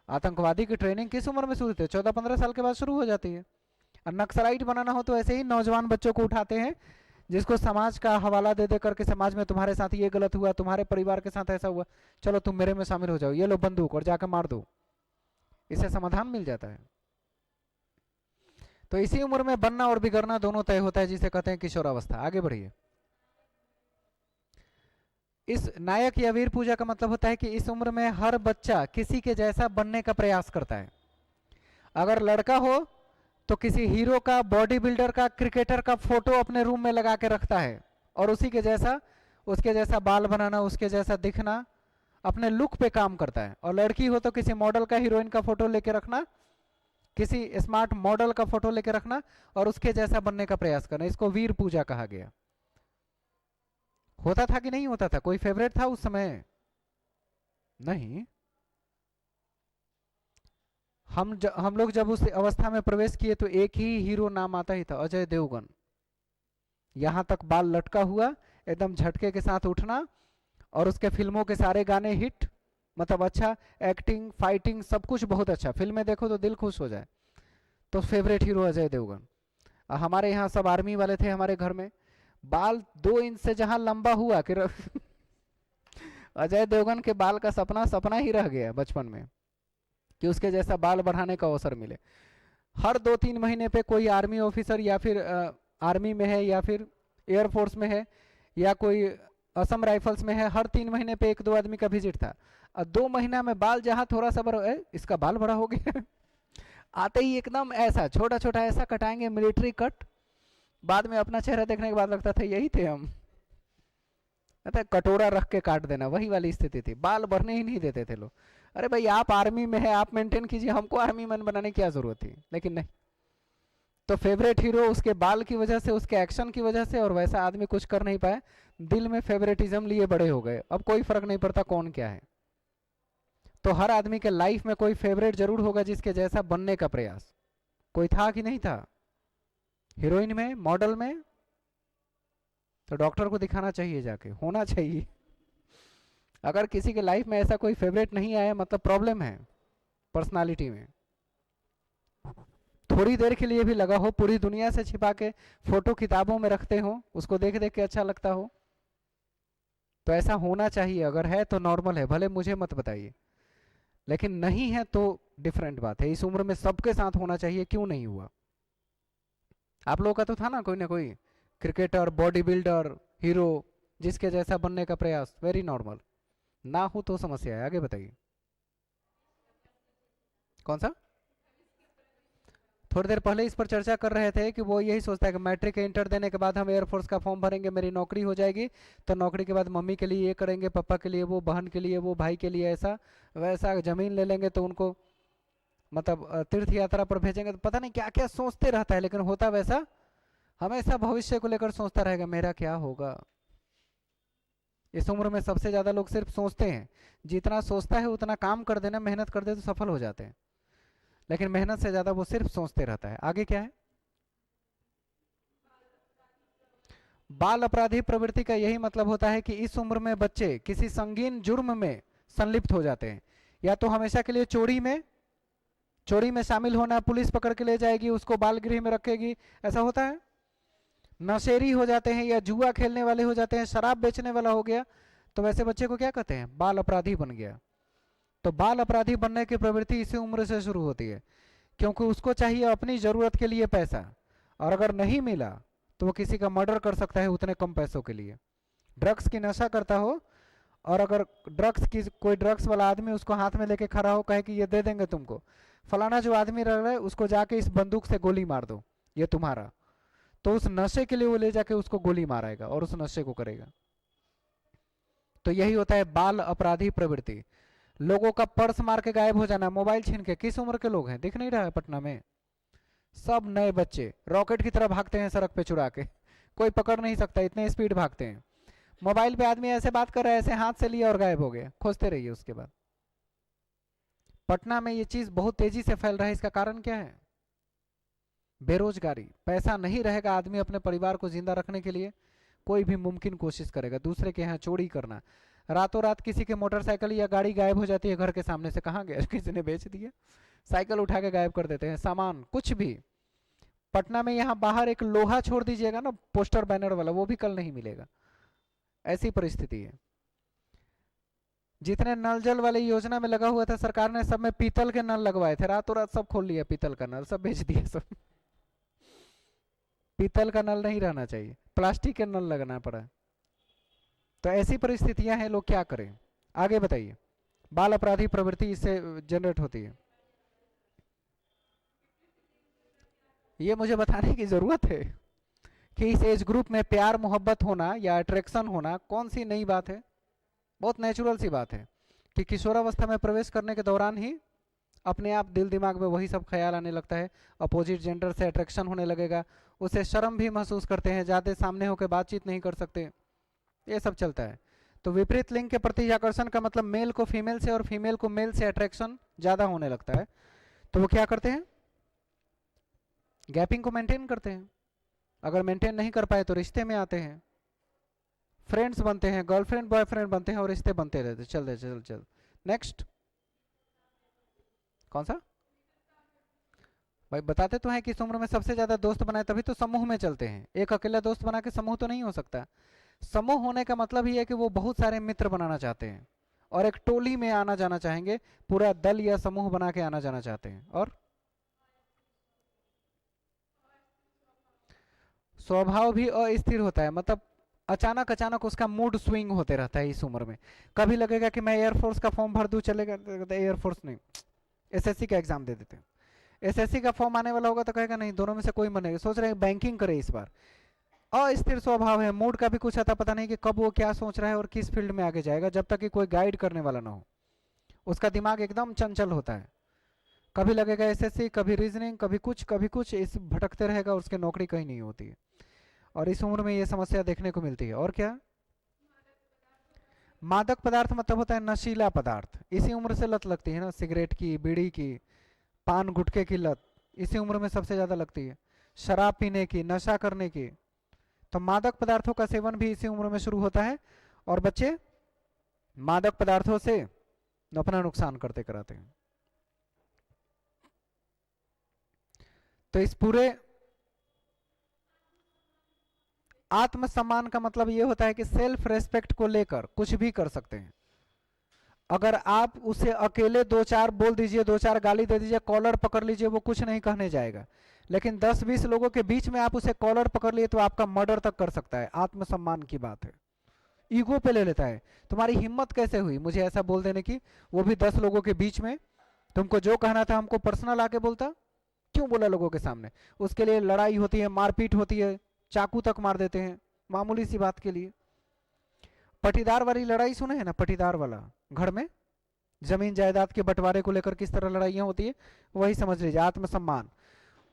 आतंकवादी की ट्रेनिंग किस उम्र में शुरू होती है? 14-15 साल के बाद शुरू हो जाती है। और नक्सलाइट बनाना हो तो ऐसे ही नौजवान बच्चों को उठाते हैं, जिसको समाज का हवाला दे दे करके, समाज में तुम्हारे साथ ये गलत हुआ, तुम्हारे परिवार के साथ ऐसा हुआ, चलो तुम मेरे में शामिल हो जाओ, ये लो बंदूक और जाकर मार दो। इससे समाधान मिल जाता है। तो इसी उम्र में बनना और बिगड़ना दोनों तय होता है, जिसे कहते हैं किशोरावस्था। आगे बढ़िए। इस नायक या वीर पूजा का मतलब होता है कि इस उम्र में हर बच्चा किसी के जैसा बनने का प्रयास करता है। अगर लड़का हो तो किसी हीरो का, बॉडी बिल्डर का, क्रिकेटर का फोटो अपने रूम में लगा के रखता है और उसी के जैसा, उसके जैसा बाल बनाना, उसके जैसा दिखना, अपने लुक पे काम करता है। और लड़की हो तो किसी मॉडल का, हीरोइन का फोटो लेके रखना, किसी स्मार्ट मॉडल का फोटो लेके रखना और उसके जैसा बनने का प्रयास करना। इसको वीर पूजा कहा गया। होता था कि नहीं होता था? कोई फेवरेट था उस समय? नहीं। हम लोग जब उस अवस्था में प्रवेश किए तो एक ही हीरो नाम आता ही था, अजय देवगन। यहां तक बाल लटका हुआ, एकदम झटके के साथ उठना, और उसके फिल्मों के सारे गाने हिट, मतलब अच्छा, एक्टिंग फाइटिंग सब कुछ बहुत अच्छा, फिल्में देखो तो दिल खुश हो जाए। तो फेवरेट हीरो अजय देवगन। हमारे यहाँ सब आर्मी वाले थे हमारे घर में, बाल 2 इंच से जहां लंबा हुआ कि अजय देवगन के बाल का सपना सपना ही रह गया बचपन में कि उसके जैसा बाल बढ़ाने का अवसर मिले। हर 2-3 महीने पे कोई आर्मी ऑफिसर या फिर आर्मी में है या फिर एयरफोर्स में है या कोई असम राइफल्स में है, हर 3 महीने पे 1-2 आदमी का विजिट था। और 2 महीना में बाल जहां थोड़ा सा बड़ा, इसका बाल बड़ा हो गया आते ही एकदम ऐसा छोटा छोटा ऐसा कटाएंगे, मिलिट्री कट। बाद में अपना चेहरा देखने के बाद लगता था यही थे हम। कटोरा रख के काट देना, वही वाली स्थिति थी, बाल बढ़ने ही नहीं देते थे लोग। अरे भाई आप आर्मी में है, आप मेंटेन कीजिए, हमको आर्मी मैन बनाने की क्या जरूरत थी? लेकिन नहीं, तो फेवरेट हीरो उसके बाल की वजह से, उसके एक्शन की वजह से, और वैसा आदमी कुछ कर नहीं पाया, दिल में फेवरेटिज्म लिए बड़े हो गए, अब कोई फर्क नहीं पड़ता कौन क्या है। तो हर आदमी के लाइफ में कोई फेवरेट जरूर होगा जिसके जैसा बनने का प्रयास। कोई था कि नहीं था? हीरोइन में, मॉडल में? तो डॉक्टर को दिखाना चाहिए जाके, होना चाहिए। अगर किसी के लाइफ में ऐसा कोई फेवरेट नहीं आया मतलब प्रॉब्लम है पर्सनालिटी में। थोड़ी देर के लिए भी लगा हो, पूरी दुनिया से छिपा के फोटो किताबों में रखते हो, उसको देख देख के अच्छा लगता हो, तो ऐसा होना चाहिए। अगर है तो नॉर्मल है, भले मुझे मत बताइए, लेकिन नहीं है तो डिफरेंट बात है। इस उम्र में सबके साथ होना चाहिए, क्यों नहीं हुआ? आप लोगों का तो था ना कोई क्रिकेटर, बॉडी बिल्डर, हीरो, जिसके जैसा बनने का प्रयास, वेरी नॉर्मल। ना हो तो समस्या है। आगे बताइए। कौन सा? थोड़ी देर पहले इस पर चर्चा कर रहे थे कि वो यही सोचता है कि मैट्रिक इंटर देने के बाद हम एयरफोर्स का फॉर्म भरेंगे, मेरी नौकरी हो जाएगी, तो नौकरी के बाद मम्मी के लिए ये करेंगे, पापा के लिए वो, बहन के लिए वो, भाई के लिए ऐसा वैसा, जमीन ले लेंगे तो उनको मतलब तीर्थ यात्रा पर भेजेंगे, तो पता नहीं क्या क्या सोचते रहता है, लेकिन होता वैसा हमेशा भविष्य को लेकर सोचता रहेगा, मेरा क्या होगा। इस उम्र में सबसे ज्यादा लोग सिर्फ सोचते हैं, जितना सोचता है उतना काम कर देना, मेहनत कर दे तो सफल हो जाते हैं, लेकिन मेहनत से ज्यादा वो सिर्फ सोचते रहता है। आगे क्या है? बाल अपराधी प्रवृत्ति का यही मतलब होता है कि इस उम्र में बच्चे किसी संगीन जुर्म में संलिप्त हो जाते हैं, या तो हमेशा के लिए चोरी में शामिल होना, पुलिस पकड़ के ले जाएगी, उसको बाल गृह में रखेगी, ऐसा होता है। नशेरी हो जाते हैं, या जुआ खेलने वाले हो जाते हैं, शराब बेचने वाला हो गया, तो वैसे बच्चे को क्या कहते हैं? बाल अपराधी बन गया। तो बाल अपराधी बनने की प्रवृत्ति इसी उम्र से शुरू होती है, क्योंकि उसको चाहिए अपनी जरूरत के लिए पैसा, और अगर नहीं मिला तो वो किसी का मर्डर कर सकता है उतने कम पैसों के लिए। ड्रग्स की नशा करता हो, और अगर ड्रग्स की कोई ड्रग्स वाला आदमी उसको हाथ में लेके खड़ा हो, कहे कि ये दे देंगे तुमको, फलाना जो आदमी रह रहा है उसको जाके इस बंदूक से गोली मार दो, ये तुम्हारा, तो उस नशे के लिए वो ले जाके उसको गोली मारेगा और उस नशे को करेगा। तो यही होता है बाल अपराधी प्रवृत्ति। लोगों का पर्स मार के गायब हो जाना, मोबाइल छीन के, किस उम्र के लोग हैं? दिख नहीं रहा है पटना में? सब नए बच्चे रॉकेट की तरह भागते हैं सड़क पे चुरा के, कोई पकड़ नहीं सकता, इतने स्पीड भागते हैं। मोबाइल पे आदमी ऐसे बात कर रहा है, ऐसे हाथ से लिया और गायब हो गया, खोजते रहिए उसके बाद। पटना में ये चीज बहुत तेजी से फैल रहा है, इसका कारण क्या है? बेरोजगारी। पैसा नहीं रहेगा, आदमी अपने परिवार को जिंदा रखने के लिए कोई भी मुमकिन कोशिश करेगा। दूसरे के यहाँ चोरी करना, रातों रात किसी के मोटरसाइकिल या गाड़ी गायब हो जाती है घर के सामने से, कहाँ गया, किसी ने बेच दिया, साइकिल उठा के गायब कर देते हैं, सामान कुछ भी। पटना में यहाँ बाहर एक लोहा छोड़ दीजिएगा ना, पोस्टर बैनर वाला, वो भी कल नहीं मिलेगा, ऐसी परिस्थिति है। जितने नल जल वाली योजना में लगा हुआ था सरकार ने, सब में पीतल के नल लगवाए थे, रातों रात सब खोल लिया, पीतल का नल सब बेच दिया सब। पीतल का नल नहीं रहना चाहिए, प्लास्टिक के नल लगना पड़ा। तो ऐसी परिस्थितियां हैं, लोग क्या करें? आगे बताइए। बाल अपराधी प्रवृत्ति इससे जनरेट होती है। ये मुझे बताने की जरूरत है कि इस एज ग्रुप में प्यार मोहब्बत होना या अट्रैक्शन होना कौन सी नई बात है? बहुत नेचुरल सी बात है कि किशोरावस्था में प्रवेश करने के दौरान ही अपने आप दिल दिमाग में वही सब ख्याल आने लगता है, अपोजिट जेंडर से अट्रैक्शन होने लगेगा, उसे शर्म भी महसूस करते हैं, ज़्यादा सामने होकर बातचीत नहीं कर सकते, ये सब चलता है। तो विपरीत लिंग के प्रति आकर्षण का मतलब मेल को फीमेल से और फीमेल को मेल से अट्रैक्शन ज़्यादा होने लगता है। तो वो क्या करते हैं? गैपिंग को मेंटेन करते हैं, अगर मेंटेन नहीं कर पाए तो रिश्ते में आते हैं, फ्रेंड्स बनते हैं, गर्लफ्रेंड बॉयफ्रेंड बनते हैं, और रिश्ते बनते रहते, चल। नेक्स्ट। कौन सा? भाई बताते तो हैं कि इस उम्र में सबसे ज्यादा दोस्त बनाए, तभी तो समूह में चलते हैं। एक अकेला दोस्त बना के समूह तो नहीं हो सकता। समूह होने का मतलब ही है कि वो बहुत सारे मित्र बनाना चाहते हैं, और एक टोली में आना जाना चाहेंगे, पूरा दल या समूह बना के आना जाना चाहते हैं। और स्वभाव भी अस्थिर होता है, मतलब अचानक अचानक उसका मूड स्विंग होते रहता है इस उम्र में। कभी लगेगा कि मैं एयरफोर्स का फॉर्म भर दूं, चलेगा, एयरफोर्स नहीं, एसएससी का एग्जाम दे देते हैं। एसएससी का फॉर्म आने वाला होगा तो कहेगा नहीं, दोनों में से कोई बनेगा, सोच रहे हैं बैंकिंग करे इस बार। अस्थिर स्वभाव है, मूड का भी कुछ आता पता नहीं कि कब वो क्या सोच रहा है और किस फील्ड में आगे जाएगा, जब तक कि कोई गाइड करने वाला ना हो। उसका दिमाग एकदम चंचल होता है। कभी लगेगा एसएससी, कभी रीजनिंग, कभी कुछ, इस भटकते रहेगा, उसकी नौकरी कहीं नहीं होती है। और इस उम्र में ये समस्या देखने को मिलती है। और क्या? मादक पदार्थ मतलब होता है नशीला पदार्थ। इसी उम्र से लत लगती है ना, सिगरेट की, बीड़ी की, पान गुटखे की लत इसी उम्र में सबसे ज्यादा लगती है। शराब पीने की, नशा करने की। तो मादक पदार्थों का सेवन भी इसी उम्र में शुरू होता है, और बच्चे मादक पदार्थों से अपना नुकसान करते कराते हैं। तो इस पूरे आत्मसम्मान का मतलब ये होता है कि सेल्फ रेस्पेक्ट को लेकर कुछ भी कर सकते हैं। अगर आप उसे अकेले दो चार बोल दीजिए, दो चार गाली दे दीजिए, कॉलर पकड़ लीजिए, वो कुछ नहीं कहने जाएगा। लेकिन 10-20 लोगों के बीच में आप उसे कॉलर पकड़ लिए तो आपका मर्डर तक कर सकता है। आत्मसम्मान की बात है, ईगो पे ले लेता है। तुम्हारी हिम्मत कैसे हुई मुझे ऐसा बोल देने की, वो भी 10 लोगों के बीच में। तुमको जो कहना था हमको पर्सनल आके बोलता, क्यों बोला लोगों के सामने? उसके लिए लड़ाई होती है, मारपीट होती है, चाकू तक मार देते हैं मामूली सी बात के लिए। पटीदार वाली लड़ाई सुने हैं ना, पटीदार वाला, घर में जमीन जायदाद के बंटवारे को लेकर किस तरह लड़ाइयां होती है, वही समझ लीजिए आत्मसम्मान।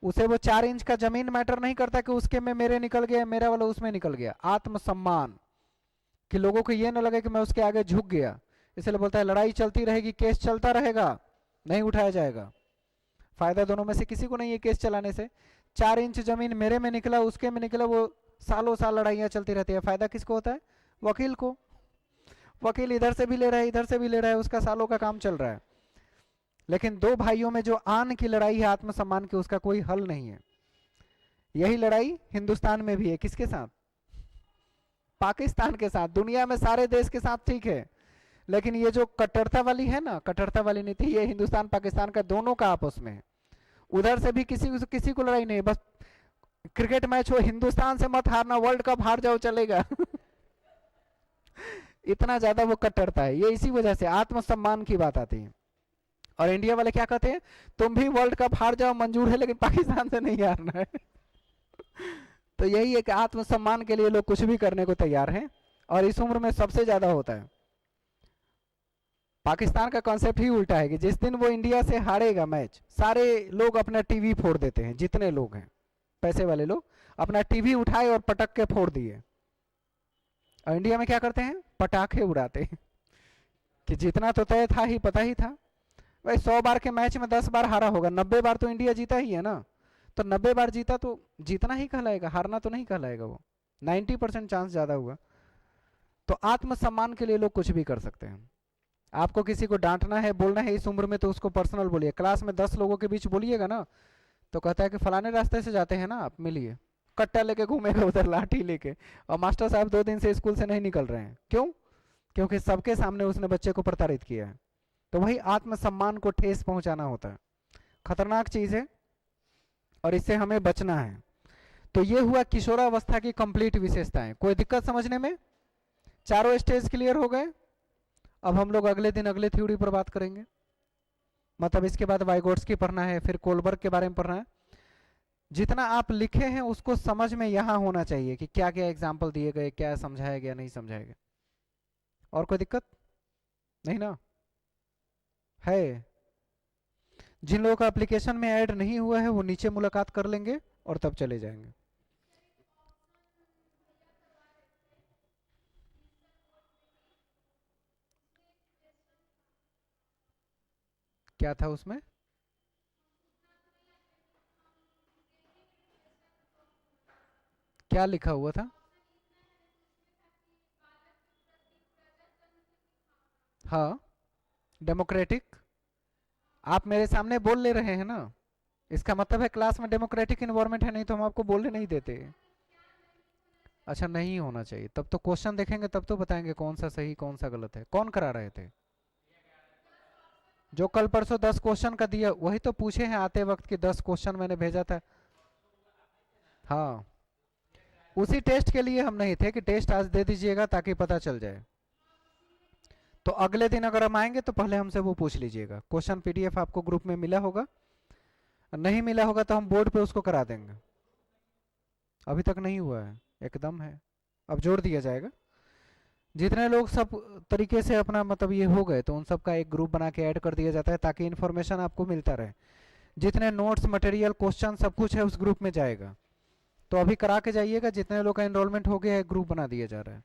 उसे वो 4 इंच का जमीन मैटर नहीं करता कि उसके में मेरे निकल गया, मेरा वाला उसमें निकल गया। आत्मसम्मान कि लोगों को ये ना लगे कि मैं उसके आगे झुक गया, इसलिए बोलता है लड़ाई चलती रहेगी, केस चलता रहेगा, नहीं उठाया जाएगा। फायदा दोनों में से किसी को नहीं है केस चलाने से। 4 इंच जमीन मेरे में निकला, उसके में निकला, वो सालों साल लड़ाइयां चलती रहती है। फायदा किसको होता है? वकील को। वकील इधर से भी ले रहा है, इधर से भी ले रहा है, उसका सालों का काम चल रहा है। लेकिन दो भाइयों में जो आन की लड़ाई है आत्मसम्मान की, उसका कोई हल नहीं है। यही लड़ाई हिंदुस्तान में भी है, किसके साथ? पाकिस्तान के साथ। दुनिया में सारे देश के साथ ठीक है, लेकिन ये जो कट्टरता वाली है ना, कट्टरता वाली नीति, ये हिंदुस्तान पाकिस्तान का दोनों का आपस में है। उधर से भी किसी को लड़ाई नहीं, बस क्रिकेट मैच हो, हिंदुस्तान से मत हारना, वर्ल्ड कप हार जाओ चलेगा। इतना ज्यादा वो कट्टरता है। ये इसी वजह से आत्मसम्मान की बात आती है। और इंडिया वाले क्या कहते हैं? तुम भी वर्ल्ड कप हार जाओ मंजूर है, लेकिन पाकिस्तान से नहीं हारना है। तो यही है कि आत्मसम्मान के लिए लोग कुछ भी करने को तैयार हैं, और इस उम्र में सबसे ज्यादा होता है। पाकिस्तान का कॉन्सेप्ट ही उल्टा है कि जिस दिन वो इंडिया से हारेगा मैच, सारे लोग अपना टीवी फोड़ देते हैं। जितने लोग हैं पैसे वाले लोग, अपना टीवी उठाए और पटक के फोड़ दिए। और इंडिया में क्या करते हैं? पटाखे उड़ाते हैं कि जितना तो तय था ही, पता ही था। भाई 100 बार के मैच में 10 बार हारा होगा, 90 बार तो इंडिया जीता ही है ना। तो 90 बार जीता तो जीतना ही कहलाएगा, हारना तो नहीं कहलाएगा। वो 90% चांस ज्यादा हुआ। तो आत्मसम्मान के लिए लोग कुछ भी कर सकते हैं। आपको किसी को डांटना है, बोलना है इस उम्र में, तो उसको पर्सनल बोलिए। क्लास में 10 लोगों के बीच बोलिएगा ना, तो कहता है कि फलाने रास्ते से जाते हैं ना आप, मिलिए। कट्टा लेके घूमेगा उधर, लाठी लेके, और मास्टर साहब 2 दिन से स्कूल से नहीं निकल रहे हैं। क्यों? क्योंकि सबके सामने उसने बच्चे को प्रताड़ित किया है। तो वही आत्मसम्मान को ठेस पहुंचाना होता है, खतरनाक चीज है, और इससे हमें बचना है। तो ये हुआ किशोरावस्था की कंप्लीट विशेषताएं। कोई दिक्कत समझने में? चारों स्टेज क्लियर हो गए? अब हम लोग अगले दिन अगले थ्योरी पर बात करेंगे। मतलब इसके बाद वाइगोट्स्की पढ़ना है, फिर कोलबर्ग के बारे में पढ़ना है। जितना आप लिखे हैं उसको समझ में यहां होना चाहिए कि क्या क्या एग्जाम्पल दिए गए, क्या समझाया गया, नहीं समझाया गया। और कोई दिक्कत नहीं ना? है? जिन लोगों का एप्लीकेशन में ऐड नहीं हुआ है वो नीचे मुलाकात कर लेंगे और तब चले जाएंगे। क्या था उसमें? क्या लिखा हुआ था? हाँ, डेमोक्रेटिक। आप मेरे सामने बोल ले रहे हैं ना, इसका मतलब है क्लास में डेमोक्रेटिक इन्वायरमेंट है, नहीं तो हम आपको बोलने नहीं देते। अच्छा, नहीं होना चाहिए, तब तो क्वेश्चन देखेंगे तब तो बताएंगे कौन सा सही कौन सा गलत है। कौन करा रहे थे? जो कल परसों 10 क्वेश्चन का दिया वही तो पूछे हैं आते वक्त कि 10 क्वेश्चन मैंने भेजा था। हाँ, उसी टेस्ट के लिए हम नहीं थे कि टेस्ट आज दे दीजिएगा ताकि पता चल जाए। तो अगले दिन अगर हम आएंगे तो पहले हमसे वो पूछ लीजिएगा। क्वेश्चन पीडीएफ आपको ग्रुप में मिला होगा, नहीं मिला होगा तो हम बोर्ड पे उसको करा देंगे। अभी तक नहीं हुआ है, एकदम है, अब जोड़ दिया जाएगा। जितने लोग सब तरीके से अपना मतलब ये हो गए तो उन सब का एक ग्रुप बना के ऐड कर दिया जाता है ताकि इन्फॉर्मेशन आपको मिलता रहे। जितने नोट्स मटेरियल क्वेश्चन सब कुछ है उस ग्रुप में जाएगा। तो अभी करा के जाइएगा, जितने लोग का एनरोलमेंट हो गया है ग्रुप बना दिया जा रहा है।